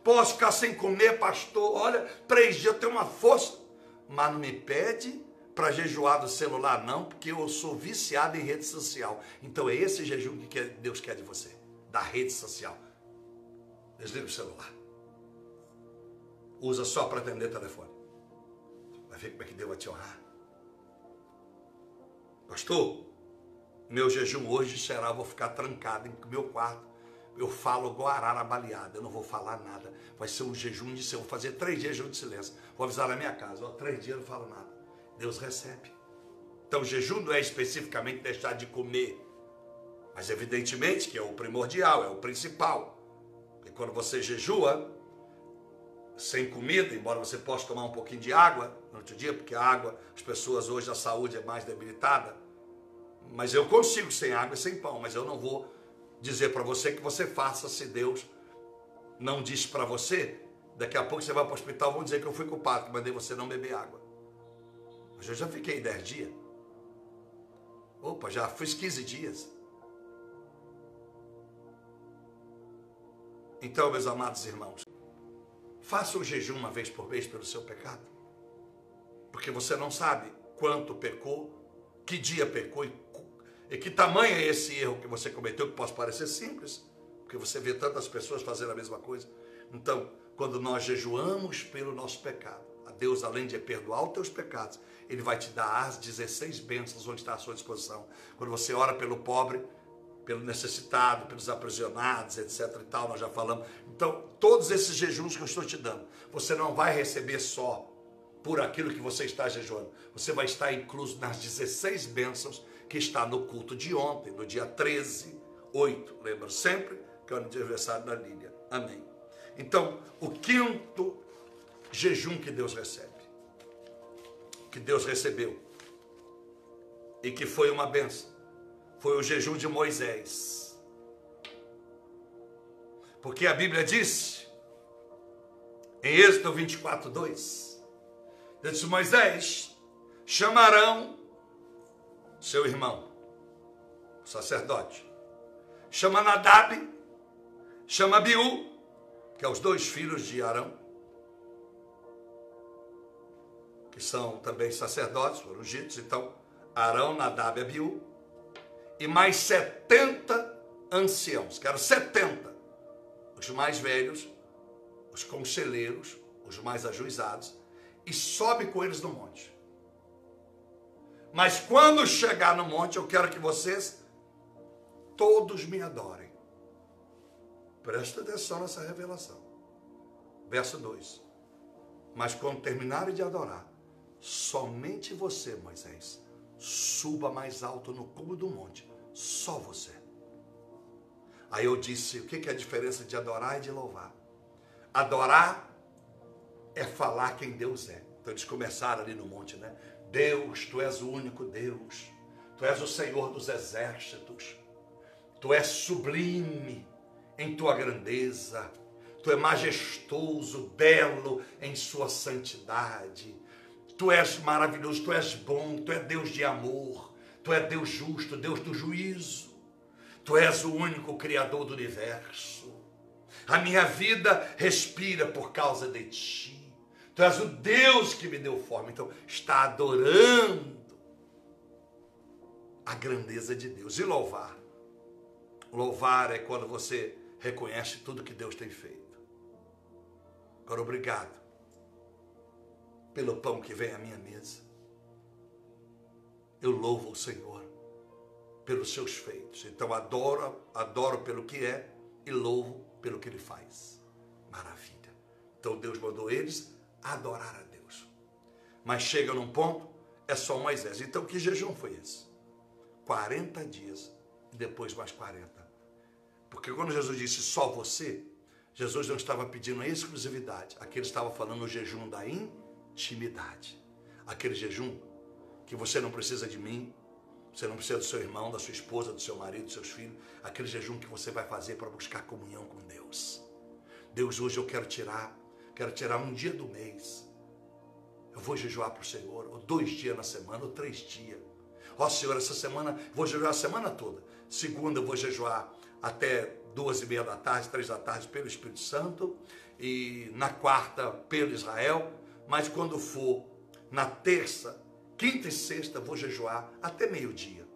Posso ficar sem comer, pastor, olha, 3 dias eu tenho uma força. Mas não me pede para jejuar do celular não, porque eu sou viciado em rede social. Então é esse jejum que Deus quer de você, da rede social. Desliga o celular. Usa só para atender telefone. Vai ver como é que Deus vai te honrar. Pastor, meu jejum hoje será, eu vou ficar trancado no meu quarto. Eu falo igual arara baleada, eu não vou falar nada. Vai ser um jejum de silêncio, vou fazer 3 dias de jejum de silêncio. Vou avisar na minha casa, 3 dias eu não falo nada. Deus recebe. Então jejum não é especificamente deixar de comer. Mas evidentemente que é o primordial, é o principal. E quando você jejua, sem comida, embora você possa tomar um pouquinho de água no outro dia, porque a água, as pessoas hoje, a saúde é mais debilitada. Mas eu consigo sem água e sem pão, mas eu não vou dizer para você que você faça se Deus não disse para você. Daqui a pouco você vai para o hospital, vão dizer que eu fui culpado, que mandei você não beber água. Mas eu já fiquei 10 dias. Opa, já fiz 15 dias. Então, meus amados irmãos, faça um jejum uma vez por mês pelo seu pecado. Porque você não sabe quanto pecou, que dia pecou e que tamanho é esse erro que você cometeu, que pode parecer simples, porque você vê tantas pessoas fazendo a mesma coisa. Então, quando nós jejuamos pelo nosso pecado, a Deus, além de perdoar os teus pecados, Ele vai te dar as 16 bênçãos onde está à sua disposição. Quando você ora pelo pobre, pelo necessitado, pelos aprisionados, etc. e tal, nós já falamos. Então, todos esses jejuns que eu estou te dando, você não vai receber só por aquilo que você está jejuando. Você vai estar incluso nas 16 bênçãos que está no culto de ontem, no dia 13/8. Lembra sempre que é o aniversário da Lília. Amém. Então, o quinto jejum que Deus recebe, que Deus recebeu, e que foi uma bênção, foi o jejum de Moisés. Porque a Bíblia diz, em Êxodo 24:2, diz: Moisés, chamarão seu irmão, o sacerdote, chama Nadab, chama Abiú, que é os 2 filhos de Arão, que são também sacerdotes, foram ungidos. Então, Arão, Nadab e Abiú, e mais 70 anciãos, que eram 70, os mais velhos, os conselheiros, os mais ajuizados, e sobe com eles no monte. Mas quando chegar no monte, eu quero que vocês todos me adorem. Presta atenção nessa revelação. Verso 2. Mas quando terminarem de adorar, somente você, Moisés, suba mais alto no cume do monte. Só você. Aí eu disse, o que é a diferença de adorar e de louvar? Adorar é falar quem Deus é. Então eles começaram ali no monte, né? Deus, Tu és o único Deus. Tu és o Senhor dos exércitos. Tu és sublime em Tua grandeza. Tu és majestoso, belo em Sua santidade. Tu és maravilhoso, Tu és bom, Tu és Deus de amor. Tu és Deus justo, Deus do juízo. Tu és o único Criador do universo. A minha vida respira por causa de Ti. Tu és o Deus que me deu forma. Então, está adorando a grandeza de Deus. E louvar. Louvar é quando você reconhece tudo que Deus tem feito. Agora, obrigado pelo pão que vem à minha mesa. Eu louvo o Senhor pelos seus feitos. Então, adoro pelo que é e louvo pelo que Ele faz. Maravilha. Então, Deus mandou eles adorar a Deus. Mas chega num ponto, é só Moisés. Então, que jejum foi esse? 40 dias e depois mais 40. Porque quando Jesus disse só você, Jesus não estava pedindo exclusividade. Aqui ele estava falando o jejum da intimidade. Aquele jejum que você não precisa de mim, você não precisa do seu irmão, da sua esposa, do seu marido, dos seus filhos. Aquele jejum que você vai fazer para buscar comunhão com Deus. Deus, hoje eu quero tirar um dia do mês. Eu vou jejuar para o Senhor, ou 2 dias na semana, ou 3 dias. Ó Senhor, essa semana, vou jejuar a semana toda. Segunda eu vou jejuar até 2:30 da tarde, 3 da tarde pelo Espírito Santo. E na quarta pelo Israel. Mas quando for na terça, quinta e sexta, vou jejuar até meio-dia.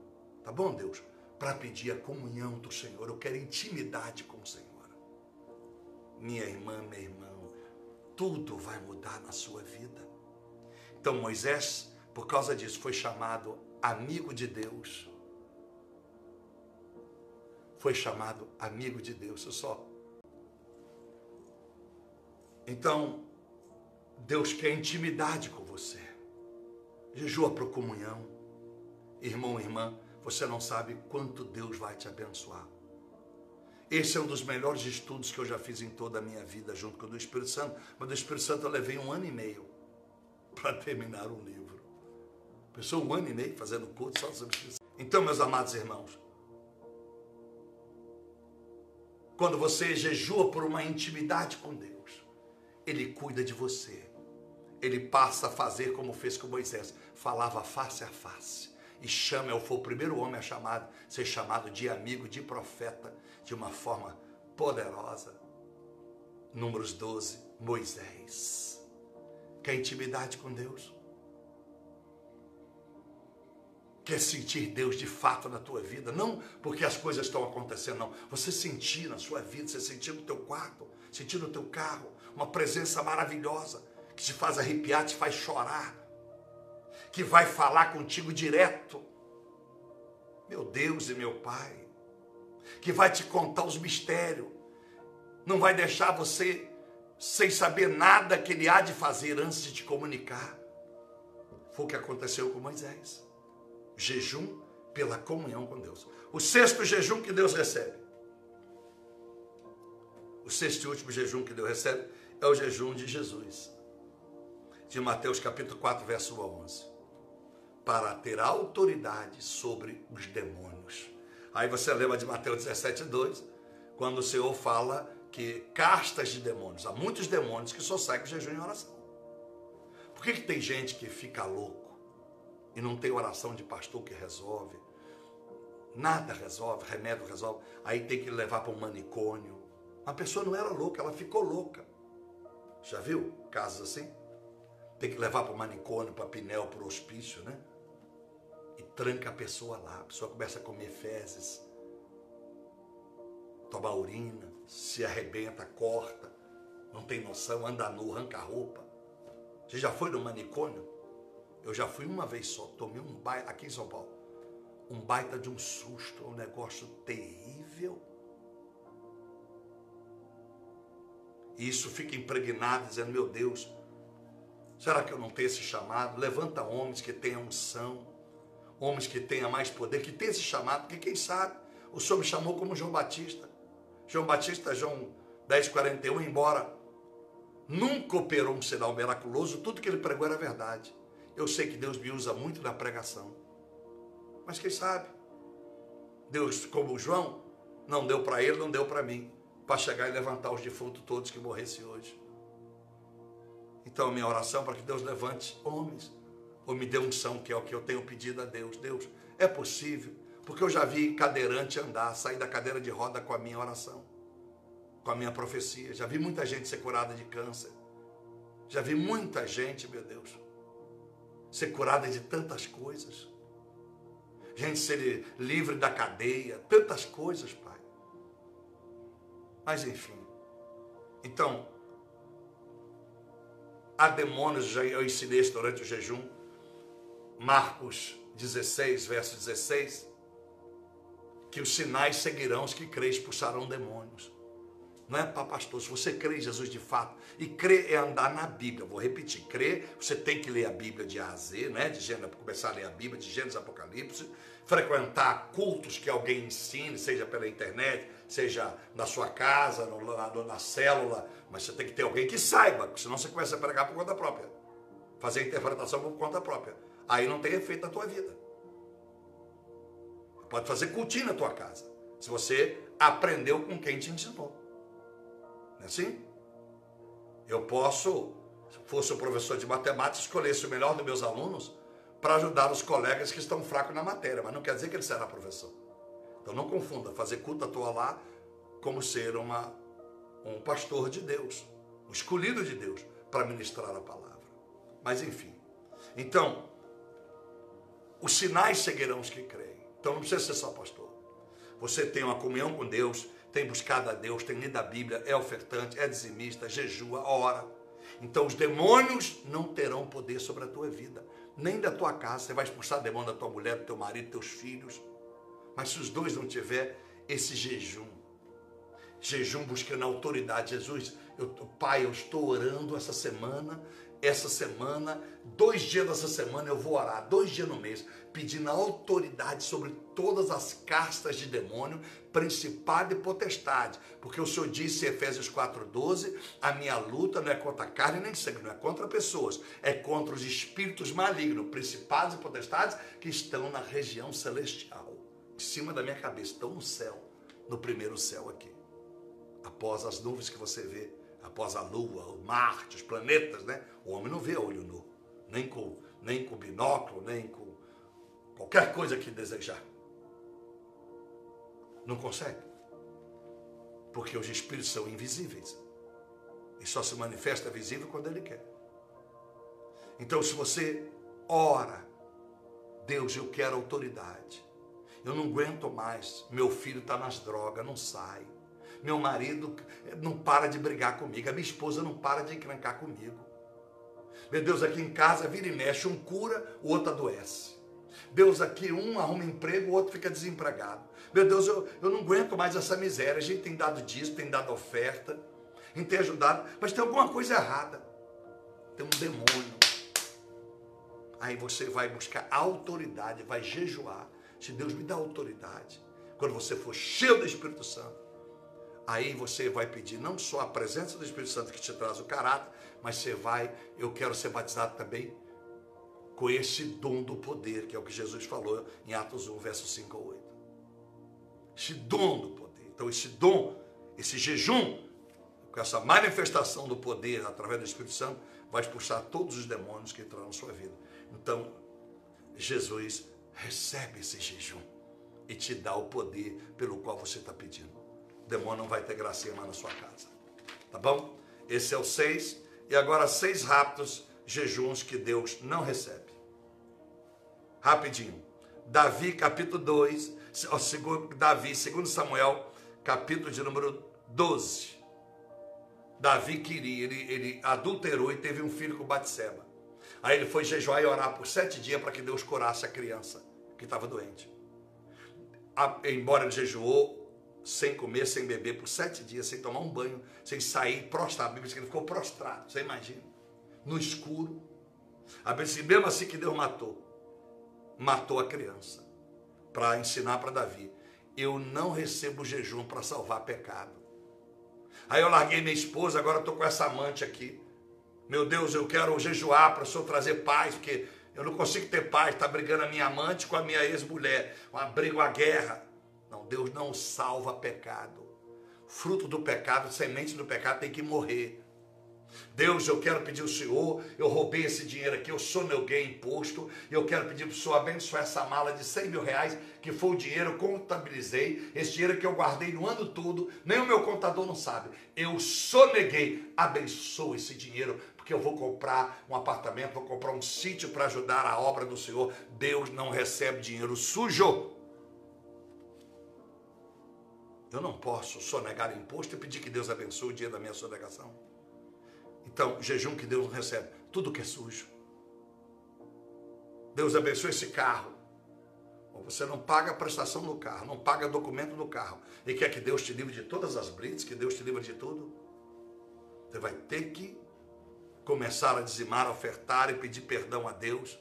Tá bom, Deus? Para pedir a comunhão do Senhor. Eu quero intimidade com o Senhor. Minha irmã, meu irmão, tudo vai mudar na sua vida. Então Moisés, por causa disso, foi chamado amigo de Deus. Foi chamado amigo de Deus, só. Então, Deus quer intimidade com você. Jejua para comunhão. Irmão, irmã, você não sabe quanto Deus vai te abençoar. Esse é um dos melhores estudos que eu já fiz em toda a minha vida, junto com o do Espírito Santo. Mas do Espírito Santo eu levei 1 ano e meio para terminar um livro. Pessoa 1 ano e meio fazendo curso só sobre Espírito Santo. Então, meus amados irmãos, quando você jejua por uma intimidade com Deus, Ele cuida de você. Ele passa a fazer como fez com Moisés. Falava face a face. E foi o primeiro homem a ser chamado de amigo, de profeta, de uma forma poderosa. Números 12, Moisés. Quer intimidade com Deus? Quer sentir Deus de fato na tua vida? Não porque as coisas estão acontecendo, não. Você sentir na sua vida, você sentir no teu quarto, sentir no teu carro, uma presença maravilhosa, que te faz arrepiar, te faz chorar, que vai falar contigo direto. Meu Deus e meu Pai, que vai te contar os mistérios, não vai deixar você sem saber nada que Ele há de fazer antes de te comunicar. Foi o que aconteceu com Moisés. Jejum pela comunhão com Deus. O sexto jejum que Deus recebe. O sexto e último jejum que Deus recebe é o jejum de Jesus. De Mateus capítulo 4, verso 11. Para ter autoridade sobre os demônios. Aí você lembra de Mateus 17, 2, quando o Senhor fala que castas de demônios. Há muitos demônios que só saem com jejum e oração. Por que tem gente que fica louco e não tem oração de pastor que resolve? Nada resolve, remédio resolve. Aí tem que levar para um manicômio. A pessoa não era louca, ela ficou louca. Já viu casos assim? Tem que levar para o manicômio, para Pinel, para o hospício, né? E tranca a pessoa lá. A pessoa começa a comer fezes, toma urina, se arrebenta, corta, não tem noção, anda nu, arranca a roupa. Você já foi no manicômio? Eu já fui uma vez só, tomei um baita, aqui em São Paulo, um baita de um susto, um negócio terrível. E isso fica impregnado, dizendo, meu Deus, será que eu não tenho esse chamado? Levanta homens que tenham unção, homens que tenham mais poder, que tenham esse chamado, porque quem sabe, o Senhor me chamou como João Batista. João Batista, João 10,41, embora nunca operou um sinal miraculoso, tudo que ele pregou era verdade. Eu sei que Deus me usa muito na pregação. Mas quem sabe, Deus, como João, não deu para ele, não deu para mim, para chegar e levantar os defuntos todos que morressem hoje. Então a minha oração é para que Deus levante homens, ou me dê unção, que é o que eu tenho pedido a Deus. Deus, é possível, porque eu já vi cadeirante andar, sair da cadeira de roda com a minha oração, com a minha profecia. Já vi muita gente ser curada de câncer. Já vi muita gente, meu Deus, ser curada de tantas coisas. Gente ser livre da cadeia, tantas coisas, Pai. Mas enfim. Então, há demônios, eu ensinei isso durante o jejum. Marcos 16, verso 16. Que os sinais seguirão os que crêem, expulsarão demônios. Não é para pastor, se você crê em Jesus de fato, e crer é andar na Bíblia, vou repetir, crer, você tem que ler a Bíblia de A a Z, né? De Gênesis, começar a ler a Bíblia, de Gênesis a Apocalipse, frequentar cultos que alguém ensine, seja pela internet, seja na sua casa, na célula, mas você tem que ter alguém que saiba, senão você começa a pregar por conta própria, fazer a interpretação por conta própria, aí não tem efeito na tua vida. Pode fazer cultinho na tua casa, se você aprendeu com quem te ensinou. Não é assim? Eu posso, se fosse o professor de matemática, escolhesse o melhor dos meus alunos para ajudar os colegas que estão fracos na matéria, mas não quer dizer que ele será professor. Então não confunda fazer culto à toa lá como ser um pastor de Deus, um escolhido de Deus para ministrar a palavra. Mas enfim, então, os sinais seguirão os que creem. Então não precisa ser só pastor. Você tem uma comunhão com Deus, tem buscado a Deus, tem lido a Bíblia, é ofertante, é dizimista, jejua, ora. Então os demônios não terão poder sobre a tua vida, nem da tua casa. Você vai expulsar demônio da tua mulher, do teu marido, dos teus filhos. Mas se os dois não tiver esse jejum buscando a autoridade, Jesus, Pai, eu estou orando essa semana, 2 dias dessa semana eu vou orar, 2 dias no mês, pedindo autoridade sobre todas as castas de demônio, principado e potestade, porque o Senhor disse em Efésios 4,12, a minha luta não é contra a carne nem sangue, não é contra pessoas, é contra os espíritos malignos, principados e potestades que estão na região celestial, em cima da minha cabeça, estão no céu, no primeiro céu aqui, após as nuvens que você vê, após a lua, o Marte, os planetas, né? O homem não vê a olho nu, nem com binóculo, nem com qualquer coisa que desejar. Não consegue. Porque os espíritos são invisíveis. E só se manifesta visível quando Ele quer. Então, se você ora, Deus, eu quero autoridade. Eu não aguento mais. Meu filho está nas drogas, não sai. Meu marido não para de brigar comigo. A minha esposa não para de encrencar comigo. Meu Deus, aqui em casa, vira e mexe. Um cura, o outro adoece. Deus, aqui um arruma emprego, o outro fica desempregado. Meu Deus, eu não aguento mais essa miséria. A gente tem dado dízimo, tem dado oferta, a gente tem ajudado, mas tem alguma coisa errada. Tem um demônio. Aí você vai buscar autoridade, vai jejuar. Se Deus me dá autoridade, quando você for cheio do Espírito Santo, aí você vai pedir não só a presença do Espírito Santo que te traz o caráter, mas eu quero ser batizado também com esse dom do poder, que é o que Jesus falou em Atos 1, versos 5 a 8. Esse dom do poder. Então esse dom, esse jejum, com essa manifestação do poder através do Espírito Santo, vai expulsar todos os demônios que entraram na sua vida. Então, Jesus recebe esse jejum e te dá o poder pelo qual você está pedindo. O demônio não vai ter gracinha mais na sua casa. Tá bom? Esse é o 6. E agora 6 rápidos jejuns que Deus não recebe. Rapidinho. Davi, capítulo 2. Davi, 2 Samuel, capítulo de número 12. Davi queria, ele adulterou e teve um filho com Batseba. Aí ele foi jejuar e orar por 7 dias para que Deus curasse a criança que estava doente. Embora ele jejuou sem comer, sem beber, por 7 dias, sem tomar um banho, sem sair, prostrado. A Bíblia diz que ele ficou prostrado, você imagina? No escuro. A Bíblia diz que mesmo assim que Deus matou a criança, para ensinar para Davi: eu não recebo jejum para salvar pecado. Aí eu larguei minha esposa, agora estou com essa amante aqui. Meu Deus, eu quero jejuar para o Senhor trazer paz, porque eu não consigo ter paz, está brigando a minha amante com a minha ex-mulher, uma briga, uma guerra. Não, Deus não salva pecado. Fruto do pecado, semente do pecado tem que morrer. Deus, eu quero pedir ao Senhor, eu roubei esse dinheiro aqui, eu soneguei imposto, e eu quero pedir para o Senhor abençoar essa mala de 100 mil reais, que foi o dinheiro, eu contabilizei, esse dinheiro que eu guardei no ano todo, nem o meu contador não sabe. Eu soneguei, abençoa esse dinheiro, porque eu vou comprar um apartamento, vou comprar um sítio para ajudar a obra do Senhor. Deus não recebe dinheiro sujo. Eu não posso sonegar imposto e pedir que Deus abençoe o dia da minha sonegação. Então, jejum que Deus não recebe, tudo que é sujo. Deus abençoe esse carro. Você não paga a prestação do carro, não paga documento do carro, e quer que Deus te livre de todas as blitz, que Deus te livre de tudo. Você vai ter que começar a dizimar, a ofertar e pedir perdão a Deus.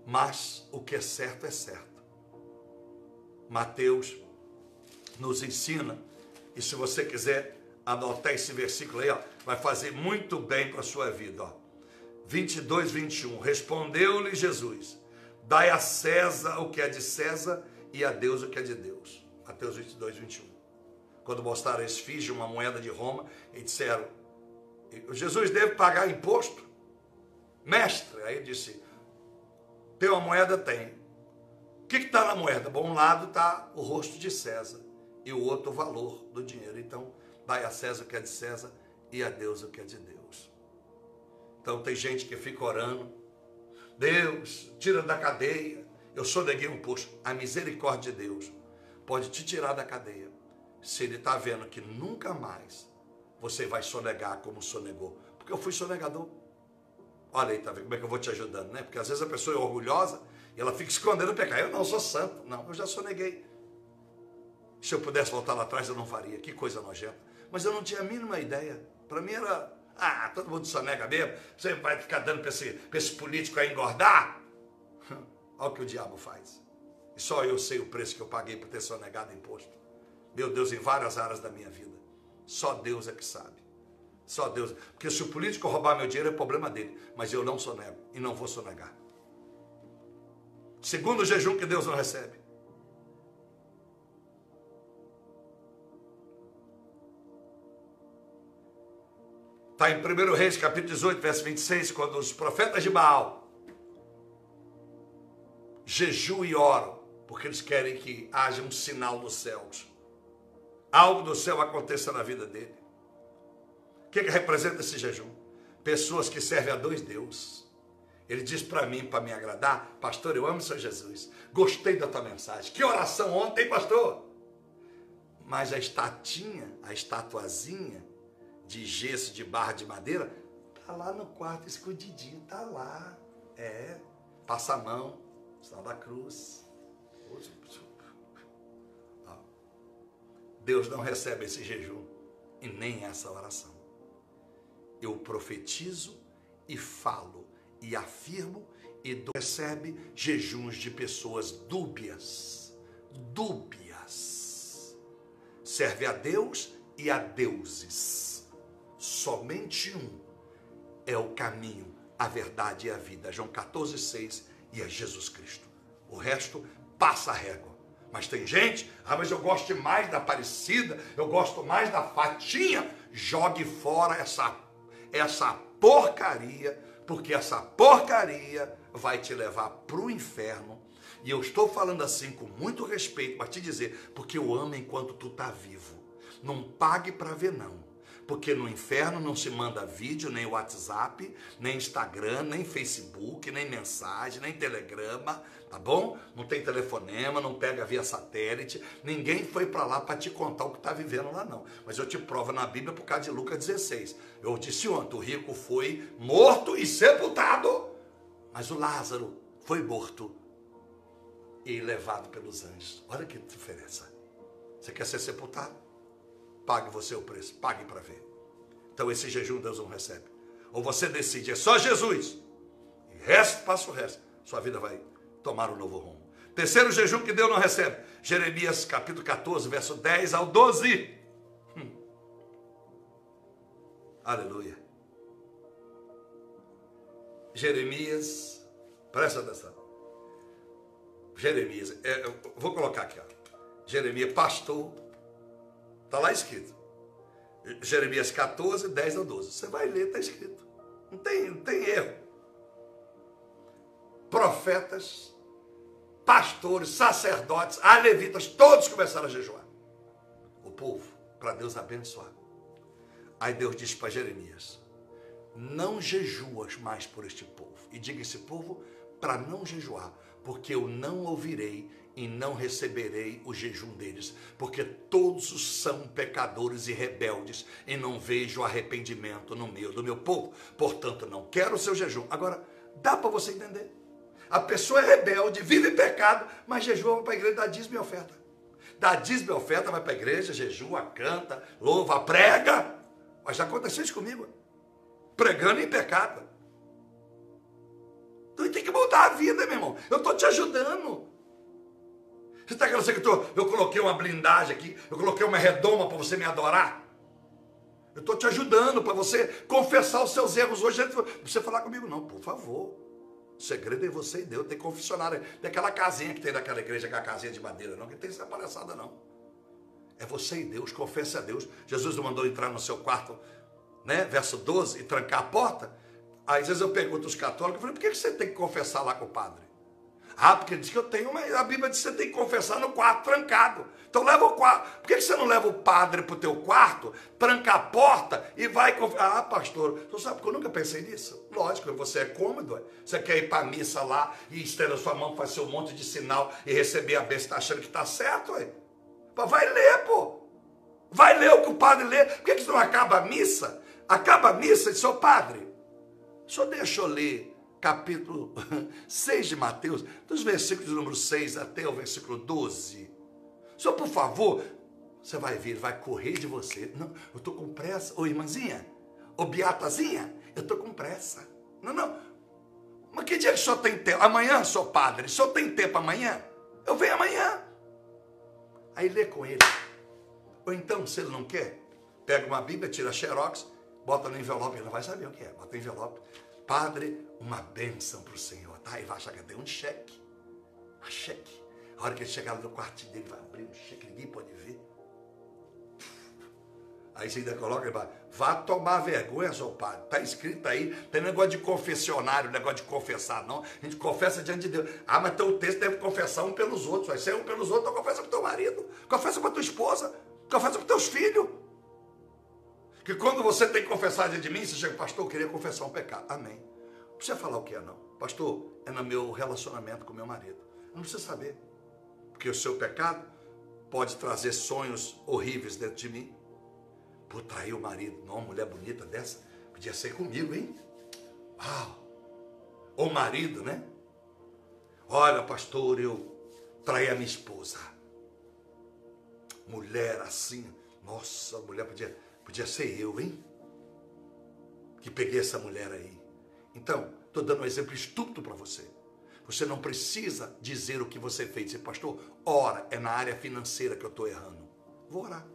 Mas o que é certo é certo. Mateus nos ensina, e se você quiser anotar esse versículo aí, ó, vai fazer muito bem para a sua vida. Ó. 22, 21. Respondeu-lhe Jesus: dai a César o que é de César e a Deus o que é de Deus. Mateus 22, 21. Quando mostraram a esfinge, uma moeda de Roma, e disseram: Jesus deve pagar imposto? Mestre, aí ele disse: tem uma moeda? Tem. O que está na moeda? Bom, um lado está o rosto de César e o outro o valor do dinheiro. Então, dai a César o que é de César e a Deus o que é de Deus. Então tem gente que fica orando: Deus, tira da cadeia, eu soneguei um imposto. A misericórdia de Deus pode te tirar da cadeia, se Ele está vendo que nunca mais você vai sonegar como sonegou. Porque eu fui sonegador. Olha aí, tá vendo como é que eu vou te ajudando, né? Porque às vezes a pessoa é orgulhosa e ela fica escondendo o pecado. Eu não sou santo. Não, eu já soneguei. Se eu pudesse voltar lá atrás, eu não faria. Que coisa nojenta. Mas eu não tinha a mínima ideia. Para mim era: todo mundo sonega mesmo. Você vai ficar dando para esse político aí engordar? Olha o que o diabo faz. E só eu sei o preço que eu paguei por ter sonegado imposto. Meu Deus, em várias áreas da minha vida. Só Deus é que sabe. Só Deus. Porque se o político roubar meu dinheiro, é problema dele. Mas eu não sonego e não vou sonegar. Segundo jejum que Deus não recebe. Está em 1 Reis, capítulo 18, verso 26, quando os profetas de Baal jejuam e oram, porque eles querem que haja um sinal nos céus. Algo do céu aconteça na vida dele. que representa esse jejum? Pessoas que servem a dois deuses. Ele diz para mim, para me agradar: pastor, eu amo o Senhor Jesus, gostei da tua mensagem, que oração ontem, pastor. Mas a estatuazinha de gesso, de barra, de madeira, está lá no quarto escondidinho, está lá. Passa a mão, sinal da cruz. Deus não recebe esse jejum e nem essa oração. Eu profetizo e falo e afirmo, e recebe jejuns de pessoas dúbias. Serve a Deus e a deuses. Somente um é o caminho, a verdade e a vida. João 14,6, e é Jesus Cristo. O resto passa a régua. Mas tem gente, mas eu gosto mais da Aparecida, eu gosto mais da Fatinha. Jogue fora essa porcaria, porque essa porcaria vai te levar para o inferno. E eu estou falando assim com muito respeito para te dizer, porque eu amo enquanto tu está vivo. Não pague para ver, não. Porque no inferno não se manda vídeo, nem WhatsApp, nem Instagram, nem Facebook, nem mensagem, nem telegrama, tá bom? Não tem telefonema, não pega via satélite. Ninguém foi para lá para te contar o que está vivendo lá, não. Mas eu te provo na Bíblia por causa de Lucas 16. Eu disse ontem, o rico foi morto e sepultado, mas o Lázaro foi morto e levado pelos anjos. Olha que diferença. Você quer ser sepultado? Pague você o preço, pague para ver. Então esse jejum Deus não recebe. Ou você decide, é só Jesus, e resto, passa o resto, sua vida vai tomar um novo rumo. Terceiro jejum que Deus não recebe, Jeremias capítulo 14, verso 10 ao 12. Aleluia. Jeremias, presta atenção. Jeremias, eu vou colocar aqui, ó. Jeremias, pastor, está lá escrito. Jeremias 14, 10 ao 12. Você vai ler, está escrito. Não tem erro. Profetas, pastores, sacerdotes, levitas, todos começaram a jejuar. O povo, para Deus abençoar. Aí Deus disse para Jeremias: não jejuas mais por este povo. E diga esse povo para não jejuar, porque eu não ouvirei e não receberei o jejum deles, porque todos são pecadores e rebeldes, e não vejo arrependimento no meio do meu povo. Portanto, não quero o seu jejum. Agora, dá para você entender? A pessoa é rebelde, vive em pecado, mas jejua, vai para a igreja, dá dízimo e oferta. Dá dízimo e oferta, vai para a igreja, jejua, canta, louva, prega. Mas já aconteceu isso comigo. Pregando em pecado. Então tem que mudar a vida, meu irmão. Eu estou te ajudando. Você está querendo dizer que eu coloquei uma blindagem aqui, eu coloquei uma redoma para você me adorar? Eu estou te ajudando para você confessar os seus erros hoje. Não precisa falar comigo, não, por favor. O segredo é você e Deus. Tem confessionário, tem aquela casinha que tem naquela igreja, aquela casinha de madeira, não, que tem essa palhaçada, não. É você e Deus, confesse a Deus. Jesus não mandou entrar no seu quarto, né, verso 12, e trancar a porta. Aí às vezes eu pergunto aos católicos, eu falei, por que você tem que confessar lá com o padre? Porque ele diz que eu tenho, mas a Bíblia diz que você tem que confessar no quarto trancado. Então leva o quarto. Por que você não leva o padre para o teu quarto, tranca a porta e vai confessar? Pastor, você sabe que eu nunca pensei nisso? Lógico, você é cômodo. Você quer ir para a missa lá e estender a sua mão, fazer um monte de sinal e receber a bênção, está achando que está certo? Vai ler, pô. Vai ler o que o padre lê. Por que você não acaba a missa? Acaba a missa e diz, seu padre, o senhor deixa eu ler capítulo 6 de Mateus, dos versículos do número 6 até o versículo 12. Só por favor, você vai vir, vai correr de você. Não, eu estou com pressa. Ô irmãzinha, ô beatazinha, eu estou com pressa. Não. Mas que dia que o senhor tem tempo? Amanhã, seu padre, o senhor tem tempo amanhã? Eu venho amanhã. Aí lê com ele. Ou então, se ele não quer, pega uma Bíblia, tira xerox, bota no envelope, ele não vai saber o que é, bota no envelope. Padre, uma bênção para o Senhor, tá? E vai achar que tem um cheque. Um cheque. A hora que ele chegar no quartinho dele, vai abrir um cheque, ninguém pode ver. Aí você ainda coloca, ele vai, vá tomar vergonha, seu padre. Está escrito aí, tem negócio de confessionário, negócio de confessar, não. A gente confessa diante de Deus. Mas tem o texto, deve confessar um pelos outros. Vai ser um pelos outros, então confessa para o teu marido, confessa para tua esposa, confessa para os teus filhos. Que quando você tem que confessar diante de mim, você chega, pastor, eu queria confessar um pecado. Amém. Não precisa falar o que é não. Pastor, é no meu relacionamento com meu marido. Não precisa saber. Porque o seu pecado pode trazer sonhos horríveis dentro de mim. Por trair o marido. Não, uma mulher bonita dessa, podia ser comigo, hein? Uau! Ou marido, né? Olha, pastor, eu traí a minha esposa. Mulher assim, nossa, a mulher podia ser eu, hein? Que peguei essa mulher aí. Então, estou dando um exemplo estúpido para você. Você não precisa dizer o que você fez. Dizer, pastor, ora, é na área financeira que eu estou errando. Vou orar.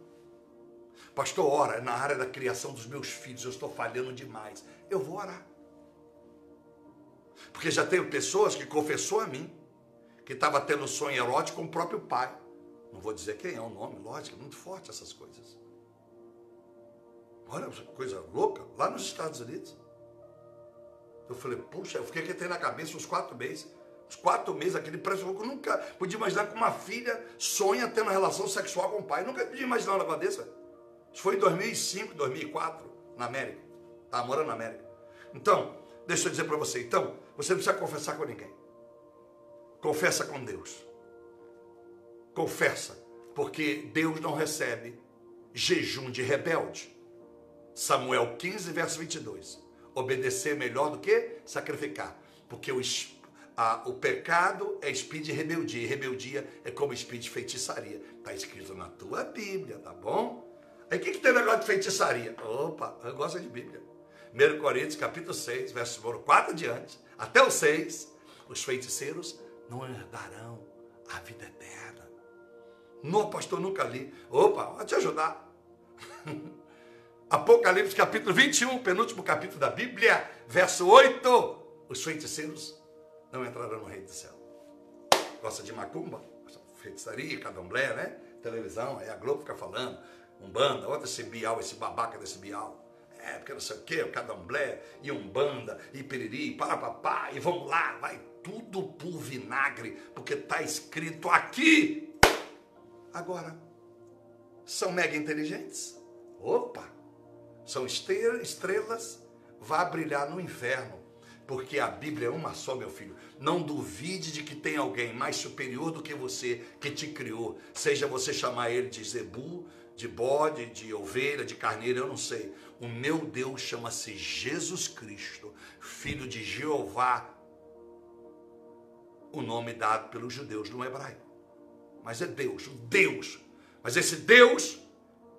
Pastor, ora, é na área da criação dos meus filhos, eu estou falhando demais. Eu vou orar. Porque já tenho pessoas que confessou a mim que estava tendo sonho erótico com o próprio pai. Não vou dizer quem é o nome, lógico, é muito forte essas coisas. Olha, coisa louca, lá nos Estados Unidos. Eu falei, puxa, eu fiquei que tem na cabeça uns 4 meses. Uns 4 meses, aquele preço, eu nunca podia imaginar que uma filha sonha tendo relação sexual com o pai. Nunca podia imaginar um negócio desse. Isso foi em 2005, 2004, na América. Estava morando na América. Então, deixa eu dizer para você. Então, você não precisa confessar com ninguém. Confessa com Deus. Confessa. Porque Deus não recebe jejum de rebelde. Samuel 15, verso 22. Obedecer é melhor do que sacrificar. Porque o pecado é espírito de rebeldia. E rebeldia é como espírito de feitiçaria. Está escrito na tua Bíblia, tá bom? Aí o que tem negócio de feitiçaria? Opa, eu gosto de Bíblia. 1 Coríntios, capítulo 6, verso 4 adiante, até o 6, os feiticeiros não herdarão a vida eterna. Não, pastor, nunca li. Opa, vou te ajudar. Apocalipse, capítulo 21, penúltimo capítulo da Bíblia, verso 8, os feiticeiros não entrarão no reino do céu. Gosta de macumba? Feitiçaria, candomblé, né? Televisão, aí a Globo fica falando. Umbanda, olha esse Bial, esse babaca desse Bial. É, porque não sei o que, o candomblé, e Umbanda, e piriri, parapapá, e vamos lá, vai tudo por vinagre, porque está escrito aqui. Agora, são mega inteligentes? Opa! São estrelas, vá brilhar no inferno, porque a Bíblia é uma só, meu filho. Não duvide de que tem alguém mais superior do que você, que te criou, seja você chamar ele de zebu, de bode, de ovelha, de carneiro, eu não sei. O meu Deus chama-se Jesus Cristo, filho de Jeová, o nome dado pelos judeus no hebraico. Mas é Deus, Deus. Mas esse Deus,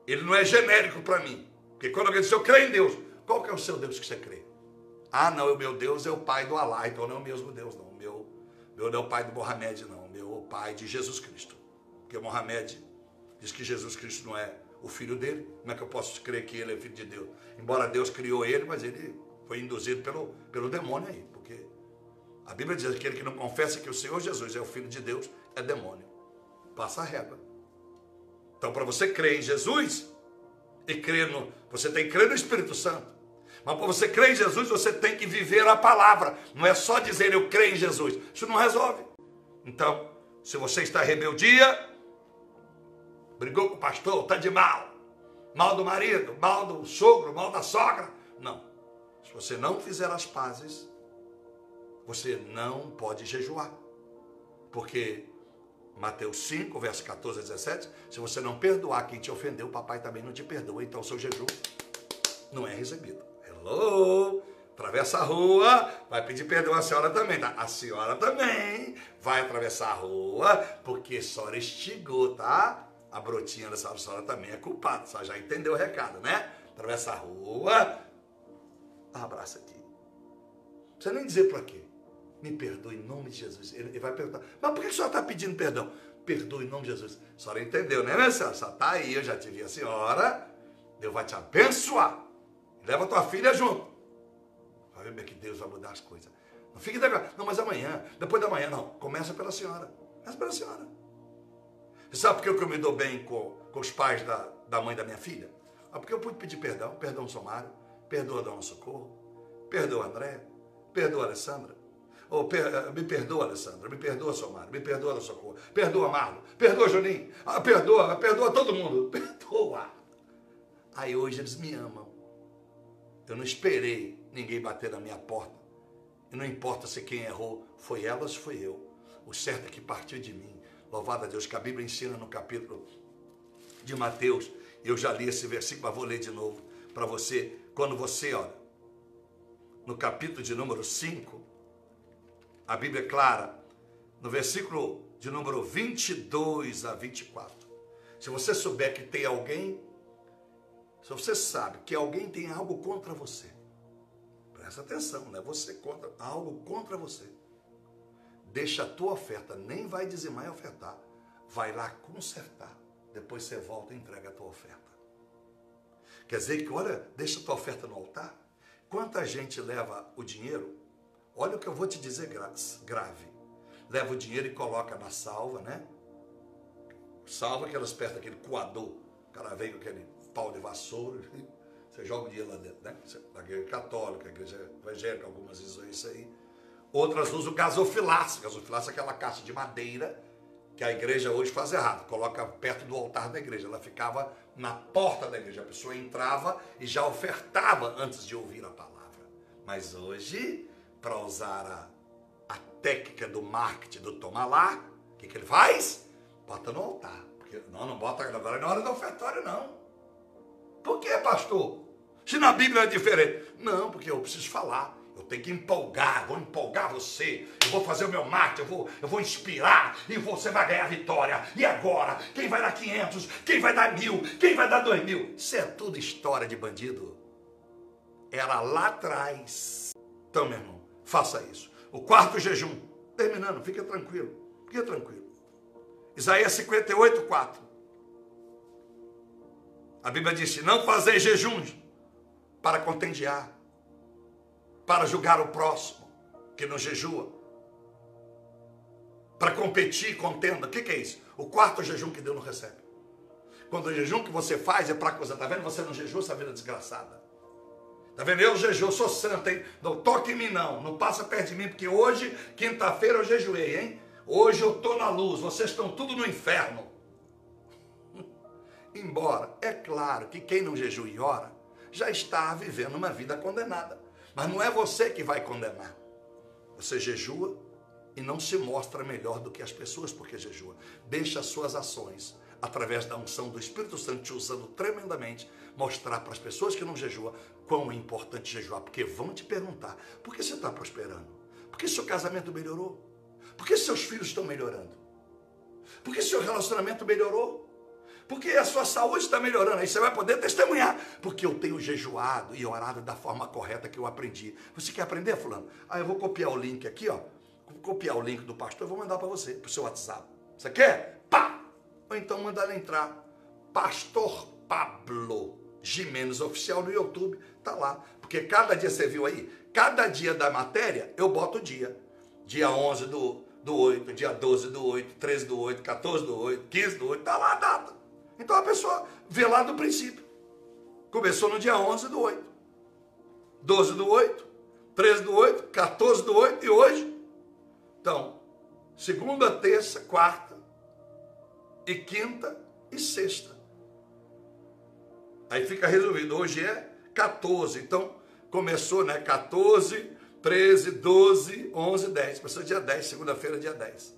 ele não é genérico para mim. Porque quando alguém diz, eu creio em Deus, qual que é o seu Deus que você crê? Ah, não, o meu Deus é o pai do Alá, então não é o mesmo Deus, não. O meu não é o pai do Mohamed, não. O meu é o pai de Jesus Cristo. Porque o Mohamed diz que Jesus Cristo não é o filho dele. Como é que eu posso crer que ele é filho de Deus? Embora Deus criou ele, mas ele foi induzido pelo demônio aí. Porque a Bíblia diz que aquele que não confessa que o Senhor Jesus é o filho de Deus é demônio. Passa a régua. Então, para você crer em Jesus e você tem que crer no Espírito Santo. Mas para você crer em Jesus, você tem que viver a palavra. Não é só dizer eu creio em Jesus. Isso não resolve. Então, se você está em rebeldia, brigou com o pastor, está de mal. Mal do marido, mal do sogro, mal da sogra. Não. Se você não fizer as pazes, você não pode jejuar. Porque Mateus 5, verso 14 a 17, se você não perdoar quem te ofendeu, o papai também não te perdoa. Então, o seu jejum não é recebido. Hello? Atravessa a rua, vai pedir perdão à senhora também, tá? A senhora também vai atravessar a rua, porque a senhora estigou, tá? A brotinha da senhora também é culpada, a senhora já entendeu o recado, né? Atravessa a rua, abraça aqui. Não precisa nem dizer para quê. Me perdoe em nome de Jesus. Ele vai perguntar, mas por que a senhora está pedindo perdão? Perdoe em nome de Jesus. A senhora entendeu, né, minha senhora? A senhora está aí, eu já te vi a senhora. Deus vai te abençoar. Leva a tua filha junto. Vai ver que Deus vai mudar as coisas. Não fique devendo. Não, mas amanhã, depois da manhã, não. Começa pela senhora. Começa pela senhora. Você sabe por que eu me dou bem com os pais da mãe da minha filha? Porque eu pude pedir perdão. Perdoa o Somário. Perdoa a Dona Socorro. Perdoa a André. Perdoa a Alessandra. Me perdoa, Alessandra. Me perdoa, Somário. Me perdoa, Dona Socorro. Perdoa, Marlon. Perdoa, Juninho. Perdoa todo mundo. Perdoa. Aí hoje eles me amam. Eu não esperei ninguém bater na minha porta. E não importa se quem errou foi ela ou se foi eu. O certo é que partiu de mim. Louvado a Deus, que a Bíblia ensina no capítulo de Mateus. Eu já li esse versículo, mas vou ler de novo para você. Quando você olha, no capítulo de número 5, a Bíblia é clara, no versículo de número 22 a 24. Se você souber que tem alguém, se você sabe que alguém tem algo contra você, presta atenção, não é você contra, algo contra você, deixa a tua oferta, nem vai dizimar e ofertar, vai lá consertar, depois você volta e entrega a tua oferta. Quer dizer que, olha, deixa a tua oferta no altar. Quanta gente leva o dinheiro, olha o que eu vou te dizer grave, leva o dinheiro e coloca na salva, né? Salva que elas perto daquele coador, o cara vem com aquele pau de vassoura, você joga o dinheiro lá dentro, né? A igreja católica, a igreja evangélica, algumas usam isso aí. Outras usam gasofilácio. Gasofilácio é aquela caixa de madeira que a igreja hoje faz errado. Coloca perto do altar da igreja. Ela ficava na porta da igreja. A pessoa entrava e já ofertava antes de ouvir a palavra. Mas hoje, para usar a técnica do marketing do toma lá, o que ele faz? Bota no altar. Porque, não bota agora na hora do ofertório, não. Por que, pastor? Se na Bíblia é diferente. Não, porque eu preciso falar. Eu tenho que empolgar, vou empolgar você. Eu vou fazer o meu marketing, eu vou inspirar e você vai ganhar vitória. E agora? Quem vai dar 500? Quem vai dar 1.000? Quem vai dar 2.000? Isso é tudo história de bandido. Era lá atrás. Então, meu irmão, faça isso. O quarto jejum. Terminando, fica tranquilo. Fica tranquilo. Isaías 58, 4. A Bíblia disse, não fazeis jejuns para contendiar, para julgar o próximo que não jejua, para competir, contenda. O que é isso? O quarto jejum que Deus não recebe. Quando o jejum que você faz é para coisa, tá vendo? Você não jejua, essa vida é desgraçada. Tá vendo? Eu jejuo, sou santo, hein? Não toque em mim não passa perto de mim, porque hoje, quinta-feira, eu jejuei, hein? Hoje eu estou na luz, vocês estão tudo no inferno. Embora, é claro que quem não jejua e ora, já está vivendo uma vida condenada. Mas não é você que vai condenar. Você jejua e não se mostra melhor do que as pessoas porque jejua. Deixa as suas ações, através da unção do Espírito Santo te usando tremendamente, mostrar para as pessoas que não jejuam quão é importante jejuar. Porque vão te perguntar, por que você está prosperando? Por que seu casamento melhorou? Por que seus filhos estão melhorando? Por que seu relacionamento melhorou? Porque a sua saúde está melhorando. Aí você vai poder testemunhar. Porque eu tenho jejuado e orado da forma correta que eu aprendi. Você quer aprender, fulano? Eu vou copiar o link aqui, ó. Vou copiar o link do pastor e vou mandar para você, para o seu WhatsApp. Você quer? Pá! Ou então manda ele entrar. Pastor Pablo Gimenez Oficial no YouTube. Tá lá. Porque cada dia, você viu aí? Cada dia da matéria, eu boto o dia. Dia 11 do 8, dia 12 do 8, 13 do 8, 14 do 8, 15 do 8. Tá lá a data. Então a pessoa vê lá do princípio. Começou no dia 11 do 8. 12 do 8. 13 do 8. 14 do 8. E hoje? Então, segunda, terça, quarta. E quinta e sexta. Aí fica resolvido. Hoje é 14. Então, começou, né? 14, 13, 12, 11, 10. Começou dia 10. Segunda-feira, dia 10.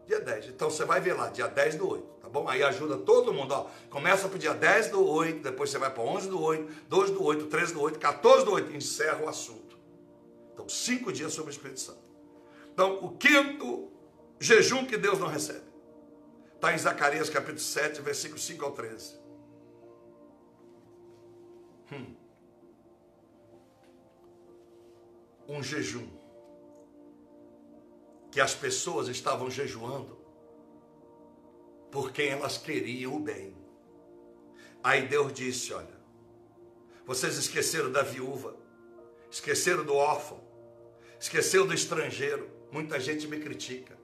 Dia 10. Então você vai ver lá, dia 10 do 8, tá bom? Aí ajuda todo mundo, ó. Começa pro dia 10 do 8, depois você vai para 11 do 8, 12 do 8, 13 do 8, 14 do 8, encerra o assunto. Então, 5 dias sobre o Espírito Santo. Então, o quinto jejum que Deus não recebe. Está em Zacarias capítulo 7, versículo 5 ao 13. Um jejum que as pessoas estavam jejuando por quem elas queriam o bem. Aí Deus disse, olha, vocês esqueceram da viúva, esqueceram do órfão, esqueceram do estrangeiro. Muita gente me critica.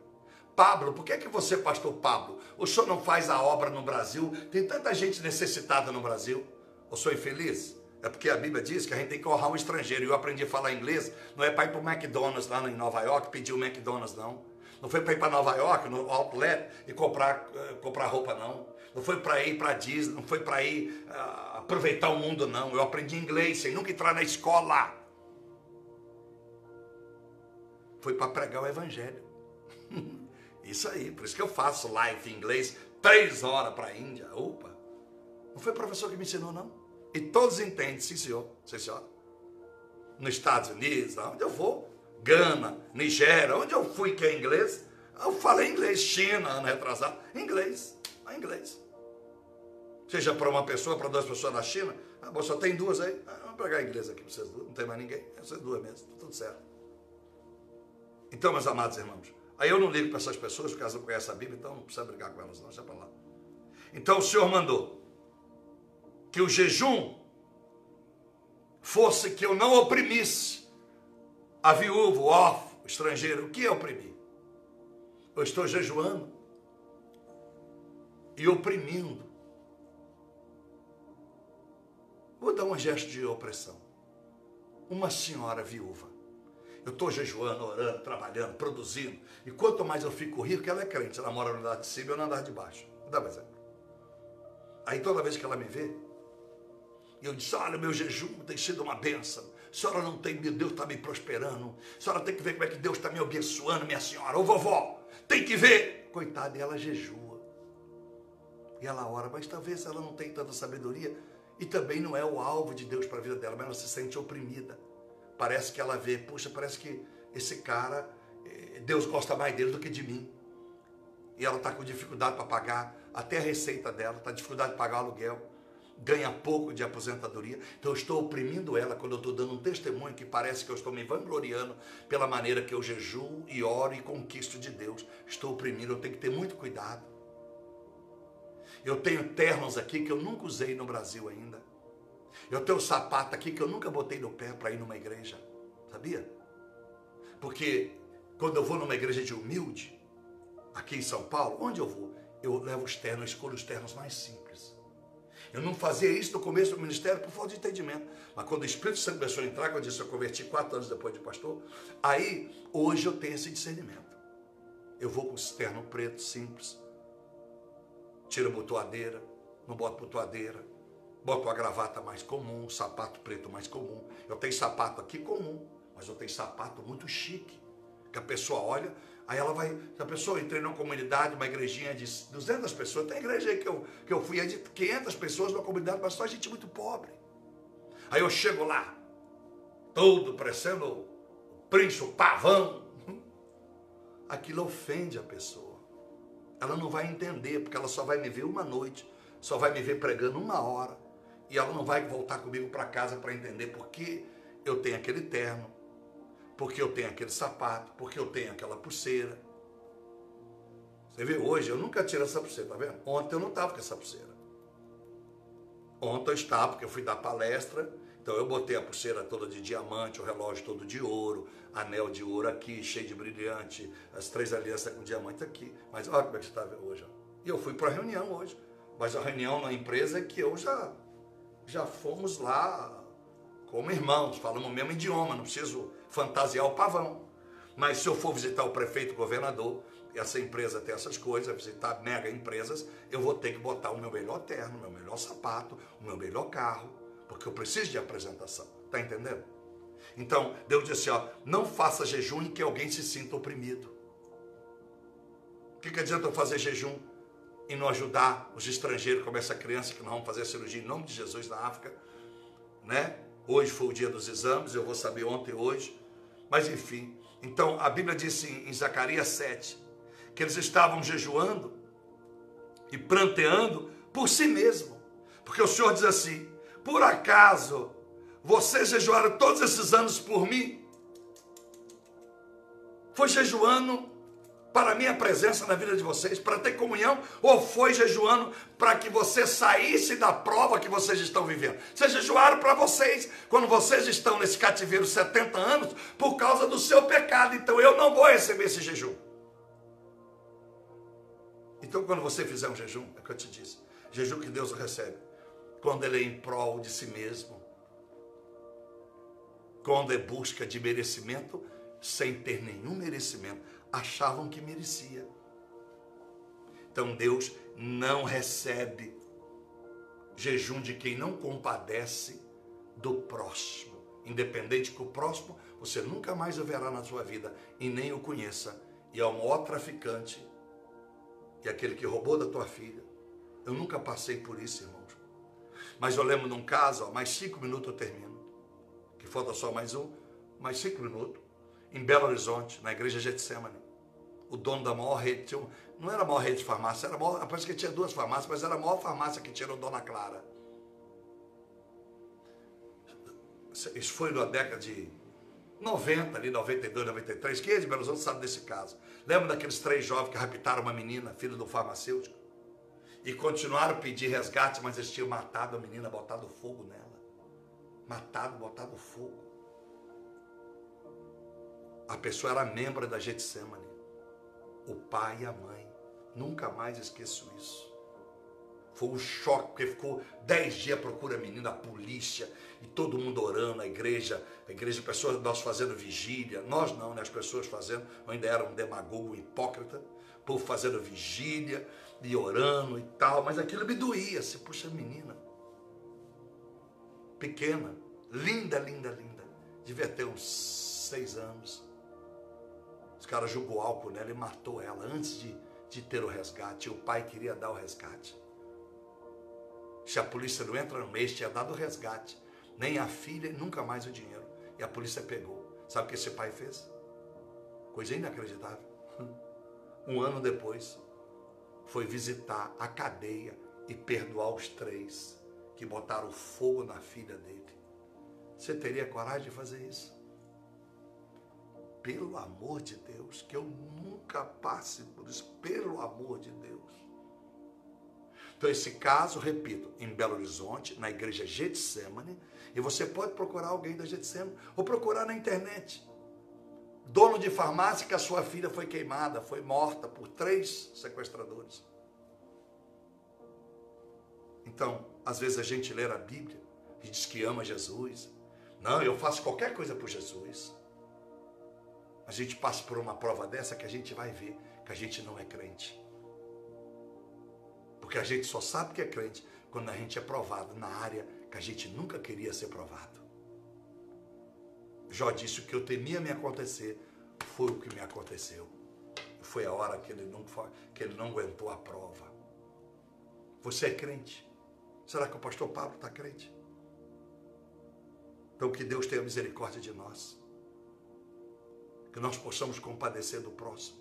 Pablo, por que você, pastor Pablo, o senhor não faz a obra no Brasil? Tem tanta gente necessitada no Brasil. Eu sou infeliz? É porque a Bíblia diz que a gente tem que honrar um estrangeiro. E eu aprendi a falar inglês, não é para ir para o McDonald's lá em Nova York pedir o McDonald's, não. Não foi para ir para Nova York, no outlet, e comprar roupa, não. Não foi para ir para Disney, não foi para ir aproveitar o mundo, não. Eu aprendi inglês sem nunca entrar na escola. Foi para pregar o evangelho. Isso aí, por isso que eu faço live em inglês, 3 horas para a Índia. Opa! Não foi o professor que me ensinou, não. E todos entendem, sim senhor, sim senhora. Nos Estados Unidos, onde eu vou, Gana, Nigéria, onde eu fui que é inglês, eu falei inglês. China, ano retrasado, inglês, inglês. Seja para uma pessoa, para 2 pessoas na China, bom, só tem 2 aí, vamos pegar inglês aqui para vocês 2, não tem mais ninguém, essas 2 mesmo, tudo certo. Então, meus amados irmãos, aí eu não ligo para essas pessoas, porque elas não conhecem a Bíblia, então não precisa brigar com elas não, deixa para lá. Então o Senhor mandou que o jejum fosse que eu não oprimisse a viúva, o órfão, o estrangeiro. O que é oprimir? Eu estou jejuando e oprimindo. Vou dar um gesto de opressão. Uma senhora viúva. Eu estou jejuando, orando, trabalhando, produzindo. E quanto mais eu fico rico, ela é crente. Ela mora no andar de cima e eu no andar de baixo. Vou dar um exemplo. Aí toda vez que ela me vê, eu disse, olha, meu jejum tem sido uma bênção. A senhora não tem, Deus está me prosperando. A senhora tem que ver como é que Deus está me abençoando, minha senhora. Ô vovó, tem que ver. Coitada, ela jejua. E ela ora, mas talvez ela não tenha tanta sabedoria. E também não é o alvo de Deus para a vida dela, mas ela se sente oprimida. Parece que ela vê, puxa, parece que esse cara, Deus gosta mais dele do que de mim. E ela está com dificuldade para pagar até a receita dela, está com dificuldade de pagar o aluguel, ganha pouco de aposentadoria. Então eu estou oprimindo ela quando eu estou dando um testemunho que parece que eu estou me vangloriando pela maneira que eu jejuo e oro e conquisto de Deus. Estou oprimindo, eu tenho que ter muito cuidado. Eu tenho ternos aqui que eu nunca usei no Brasil ainda. Eu tenho sapato aqui que eu nunca botei no pé para ir numa igreja. Sabia? Porque quando eu vou numa igreja de humilde, aqui em São Paulo, onde eu vou? Eu levo os ternos, eu escolho os ternos mais simples. Eu não fazia isso no começo do ministério por falta de entendimento. Mas quando o Espírito Santo começou a entrar, quando eu disse, eu converti 4 anos depois de pastor, aí hoje eu tenho esse discernimento. Eu vou com esse terno preto, simples. Tiro a botoadeira, não boto botoadeira. Boto a gravata mais comum, sapato preto mais comum. Eu tenho sapato aqui comum, mas eu tenho sapato muito chique. Que a pessoa olha, aí ela vai... Se a pessoa entrei numa comunidade, uma igrejinha de 200 pessoas, tem igreja aí que eu fui, é de 500 pessoas numa comunidade, mas só gente muito pobre. Aí eu chego lá, todo parecendo o príncipe, o pavão. Aquilo ofende a pessoa. Ela não vai entender, porque ela só vai me ver uma noite, só vai me ver pregando 1 hora, e ela não vai voltar comigo para casa para entender porque eu tenho aquele terno, porque eu tenho aquele sapato, porque eu tenho aquela pulseira. Você vê, hoje eu nunca tiro essa pulseira, tá vendo? Ontem eu não estava com essa pulseira. Ontem eu estava, porque eu fui dar palestra, então eu botei a pulseira toda de diamante, o relógio todo de ouro, anel de ouro aqui, cheio de brilhante, as 3 alianças com diamante aqui. Mas olha como é que você está hoje. E eu fui para a reunião hoje. Mas a reunião na empresa é que eu já fomos lá como irmãos, falamos o mesmo idioma, não preciso fantasiar o pavão. Mas se eu for visitar o prefeito, o governador, essa empresa tem essas coisas, visitar mega empresas, eu vou ter que botar o meu melhor terno, o meu melhor sapato, o meu melhor carro, porque eu preciso de apresentação. Está entendendo? Então, Deus disse, ó, não faça jejum em que alguém se sinta oprimido. O que adianta eu fazer jejum e não ajudar os estrangeiros, como essa criança que nós vamos fazer a cirurgia em nome de Jesus na África, né? Hoje foi o dia dos exames, eu vou saber ontem e hoje, mas enfim. Então, a Bíblia disse em Zacarias 7, que eles estavam jejuando e pranteando por si mesmo, porque o Senhor diz assim, por acaso vocês jejuaram todos esses anos por mim? Foi jejuando para a minha presença na vida de vocês, para ter comunhão, ou foi jejuando para que você saísse da prova que vocês estão vivendo? Vocês jejuaram para vocês, quando vocês estão nesse cativeiro 70 anos, por causa do seu pecado, então eu não vou receber esse jejum. Então quando você fizer um jejum, é o que eu te disse, jejum que Deus recebe, quando ele é em prol de si mesmo, quando é busca de merecimento, sem ter nenhum merecimento, achavam que merecia. Então Deus não recebe jejum de quem não compadece do próximo. Independente que o próximo você nunca mais o verá na sua vida e nem o conheça. E é o maior traficante e aquele que roubou da tua filha. Eu nunca passei por isso, irmãos. Mas eu lembro de um caso, ó, mais 5 minutos eu termino. Que falta só mais 5 minutos. Em Belo Horizonte, na igreja Getsemane. O dono da maior rede, não era a maior rede de farmácia, era a maior, parece que tinha 2 farmácias, mas era a maior farmácia que tinha no Dona Clara. Isso foi na década de 90, ali, 92, 93. Quem é de Belo Horizonte sabe desse caso. Lembra daqueles 3 jovens que raptaram uma menina, filha do farmacêutico? E continuaram a pedir resgate, mas eles tinham matado a menina, botado fogo nela. Botado fogo. A pessoa era membro da Getsemane. O pai e a mãe. Nunca mais esqueço isso. Foi um choque, porque ficou 10 dias à procura a menina, a polícia, e todo mundo orando, a igreja, pessoas, nós fazendo vigília, nós não, né? As pessoas fazendo, eu ainda era um demagogo, um hipócrita, o povo fazendo vigília, e orando e tal, mas aquilo me doía, se puxa, menina, pequena, linda, linda, linda, devia ter uns 6 anos, os caras jogou álcool nela e matou ela, antes de ter o resgate, e o pai queria dar o resgate. Se a polícia não entra no mês, tinha dado o resgate. Nem a filha, nunca mais o dinheiro. E a polícia pegou. Sabe o que esse pai fez? Coisa inacreditável. 1 ano depois, foi visitar a cadeia e perdoar os 3 que botaram fogo na filha dele. Você teria coragem de fazer isso? Pelo amor de Deus, que eu nunca passe por isso. Pelo amor de Deus. Então, esse caso, repito, em Belo Horizonte, na igreja Getsemane, e você pode procurar alguém da Getsemane, ou procurar na internet. Dono de farmácia que a sua filha foi queimada, foi morta por 3 sequestradores. Então, às vezes a gente lê a Bíblia e diz que ama Jesus. Não, eu faço qualquer coisa por Jesus. A gente passa por uma prova dessa que a gente vai ver que a gente não é crente. Porque a gente só sabe que é crente quando a gente é provado na área que a gente nunca queria ser provado. Jó disse: o que eu temia me acontecer foi o que me aconteceu. Foi a hora que ele não aguentou a prova. Você é crente? Será que o pastor Pablo está crente? Então que Deus tenha misericórdia de nós. Que nós possamos compadecer do próximo.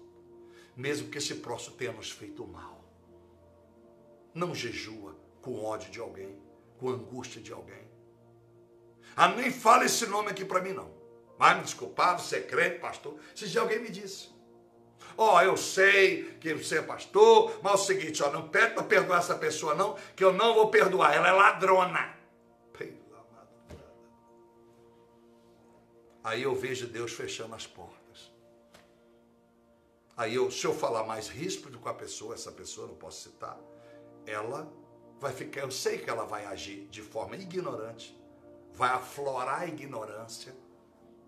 Mesmo que esse próximo tenha nos feito mal. Não jejua com ódio de alguém, com angústia de alguém. Ah, nem fala esse nome aqui para mim não. Vai me desculpar, você é crente, pastor. Se já alguém me disse. Eu sei que você é pastor, mas é o seguinte, não pede para perdoar essa pessoa não, que eu não vou perdoar, ela é ladrona. Aí eu vejo Deus fechando as portas. Aí se eu falar mais ríspido com a pessoa, essa pessoa, não posso citar, ela vai ficar, eu sei que ela vai agir de forma ignorante, vai aflorar a ignorância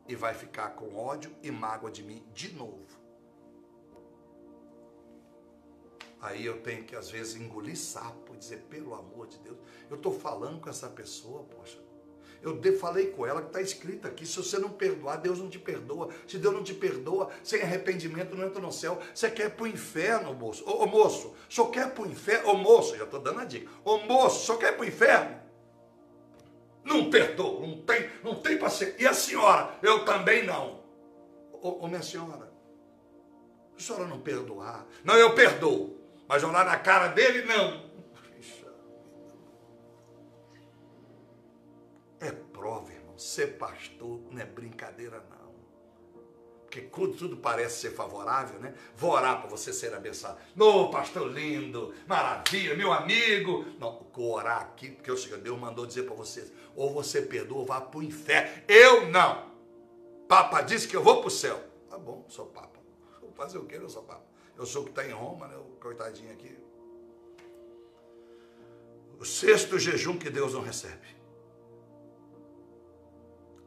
e vai ficar com ódio e mágoa de mim de novo. Aí eu tenho que às vezes engolir sapo e dizer: pelo amor de Deus, eu estou falando com essa pessoa, poxa, eu falei com ela que está escrito aqui, se você não perdoar, Deus não te perdoa. Se Deus não te perdoa, sem arrependimento não entra no céu. Você quer ir para o inferno, moço? Ô moço, só quer ir para o inferno? Ô moço, já estou dando a dica. Ô moço, só quer ir para o inferno? Não perdoa, não tem paciência. E a senhora? Eu também não. Ô minha senhora, se a senhora não perdoar, não, eu perdoo, mas olhar na cara dele, não. É prova, irmão. Ser pastor não é brincadeira, não. Porque quando tudo parece ser favorável, né? Vou orar para você ser abençoado. Não, pastor lindo, maravilha, meu amigo. Não, vou orar aqui, porque o Senhor Deus mandou dizer para vocês: ou você perdoa ou vá para o inferno. Eu não. Papa disse que eu vou para o céu. Tá bom, sou papa. Vou fazer o quê? Eu sou papa. Eu sou o que está em Roma, né? O coitadinho aqui. O 6º jejum que Deus não recebe.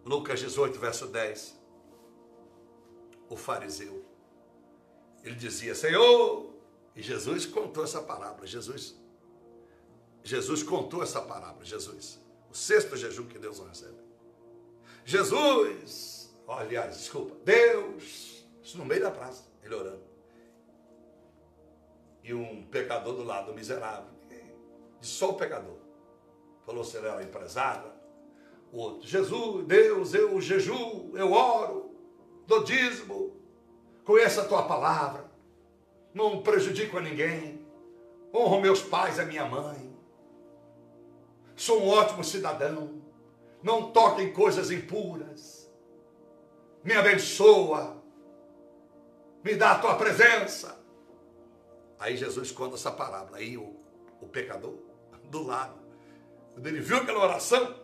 Lucas 18, verso 10. O fariseu. Ele dizia, Senhor, e Jesus contou essa parábola, Jesus contou essa parábola, o sexto jejum que Deus não recebe. Deus, isso no meio da praça, ele orando. E um pecador do lado, um miserável, só o pecador. Falou se ele era empresário. O outro, Jesus, Deus, eu jejuo, eu oro, dou dízimo, conheço a tua palavra, não prejudico a ninguém, honro meus pais e a minha mãe, sou um ótimo cidadão, não toco em coisas impuras, me abençoa, me dá a tua presença. Aí Jesus conta essa parábola, aí o pecador do lado, quando ele viu aquela oração,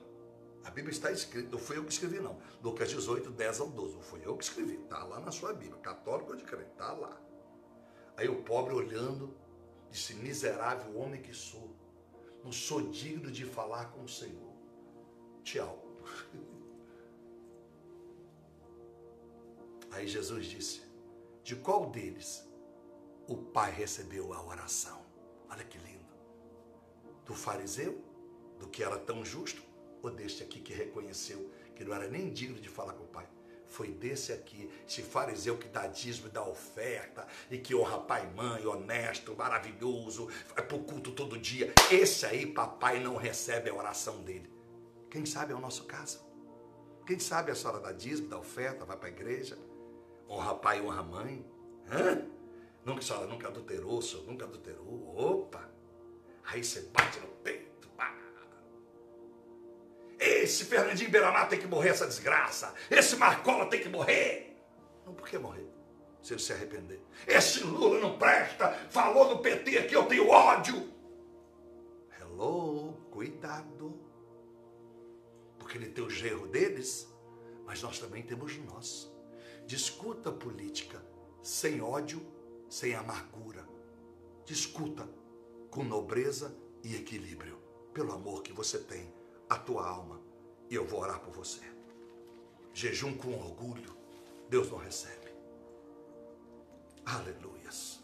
a Bíblia está escrita, não fui eu que escrevi não, Lucas 18, 10 ao 12, não fui eu que escrevi, está lá na sua Bíblia, católico ou de crente, está lá. Aí o pobre olhando, disse, miserável homem que sou, não sou digno de falar com o Senhor. Tchau. Aí Jesus disse, de qual deles o Pai recebeu a oração? Olha que lindo. Do fariseu, do que era tão justo, ou deste aqui que reconheceu que não era nem digno de falar com o Pai? Foi desse aqui, esse fariseu que dá dízimo e dá oferta, e que honra pai e mãe, honesto, maravilhoso, vai para o culto todo dia. Esse aí, papai não recebe a oração dele. Quem sabe é o nosso caso. Quem sabe a senhora dá dízimo, dá oferta, vai para a igreja, honra pai e honra mãe. A senhora nunca adulterou, o senhor nunca adulterou. Opa! Aí você bate no peito. Esse Fernandinho Beiramar tem que morrer, essa desgraça. Esse Marcola tem que morrer. Não, por que morrer? Se ele se arrepender. Esse Lula não presta. Falou no PT aqui, eu tenho ódio. Hello, cuidado. Porque ele tem o gerro deles, mas nós também temos o nosso. Discuta política sem ódio, sem amargura. Discuta com nobreza e equilíbrio. Pelo amor que você tem a tua alma, e eu vou orar por você. Jejum com orgulho, Deus não recebe. Aleluias.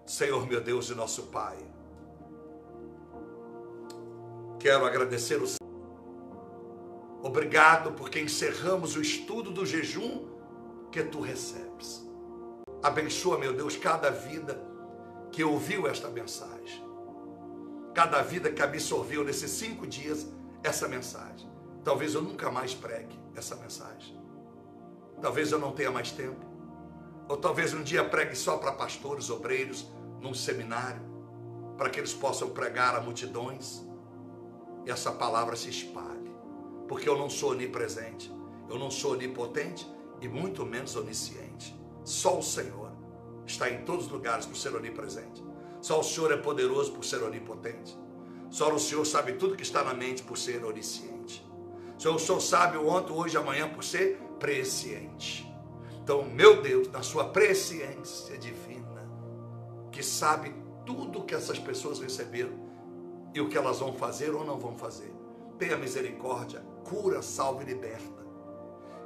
Senhor meu Deus e nosso Pai, quero agradecer o Senhor. Obrigado porque encerramos o estudo do jejum que tu recebes. Abençoa, meu Deus, cada vida que ouviu esta mensagem. Cada vida que absorveu nesses 5 dias essa mensagem. Talvez eu nunca mais pregue essa mensagem. Talvez eu não tenha mais tempo. Ou talvez um dia pregue só para pastores, obreiros, num seminário, para que eles possam pregar a multidões e essa palavra se espalhe. Porque eu não sou onipresente, eu não sou onipotente e muito menos onisciente. Só o Senhor está em todos os lugares por ser onipresente. Só o Senhor é poderoso por ser onipotente. Só o Senhor sabe tudo que está na mente por ser onisciente. Só o Senhor sabe o ontem, hoje e amanhã por ser presciente. Então, meu Deus, na sua presciência divina, que sabe tudo que essas pessoas receberam e o que elas vão fazer ou não vão fazer, tenha misericórdia, cura, salva e liberta.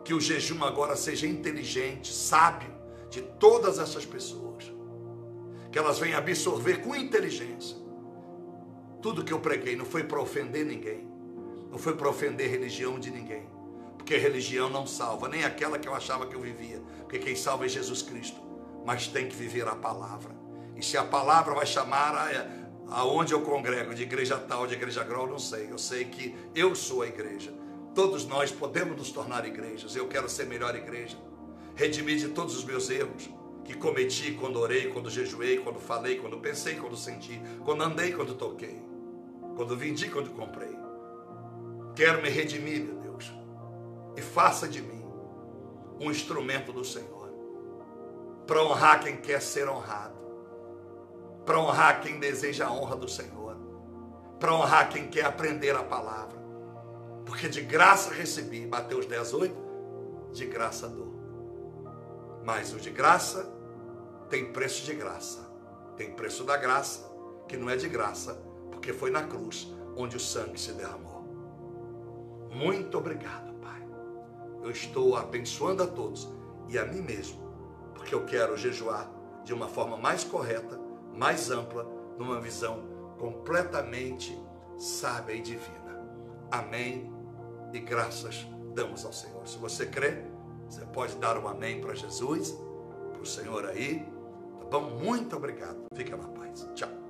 Que o jejum agora seja inteligente, sábio de todas essas pessoas. Que elas venham absorver com inteligência tudo que eu preguei. Não foi para ofender ninguém, não foi para ofender a religião de ninguém, porque a religião não salva, nem aquela que eu achava que eu vivia, porque quem salva é Jesus Cristo, mas tem que viver a palavra. E se a palavra vai chamar aonde eu congrego, de igreja tal, de igreja grau, não sei. Eu sei que eu sou a igreja. Todos nós podemos nos tornar igrejas. Eu quero ser melhor igreja, redimir de todos os meus erros que cometi quando orei, quando jejuei, quando falei, quando pensei, quando senti, quando andei, quando toquei, quando vendi, quando comprei. Quero me redimir, meu Deus, e faça de mim um instrumento do Senhor, para honrar quem quer ser honrado, para honrar quem deseja a honra do Senhor, para honrar quem quer aprender a palavra, porque de graça recebi, Mateus 10:8, de graça dou. Mas o de graça tem preço de graça. Tem preço da graça, que não é de graça, porque foi na cruz onde o sangue se derramou. Muito obrigado, Pai. Eu estou abençoando a todos e a mim mesmo, porque eu quero jejuar de uma forma mais correta, mais ampla, numa visão completamente sábia e divina. Amém e graças damos ao Senhor. Se você crê, você pode dar um amém para Jesus, para o Senhor aí, tá bom? Muito obrigado. Fica na paz. Tchau.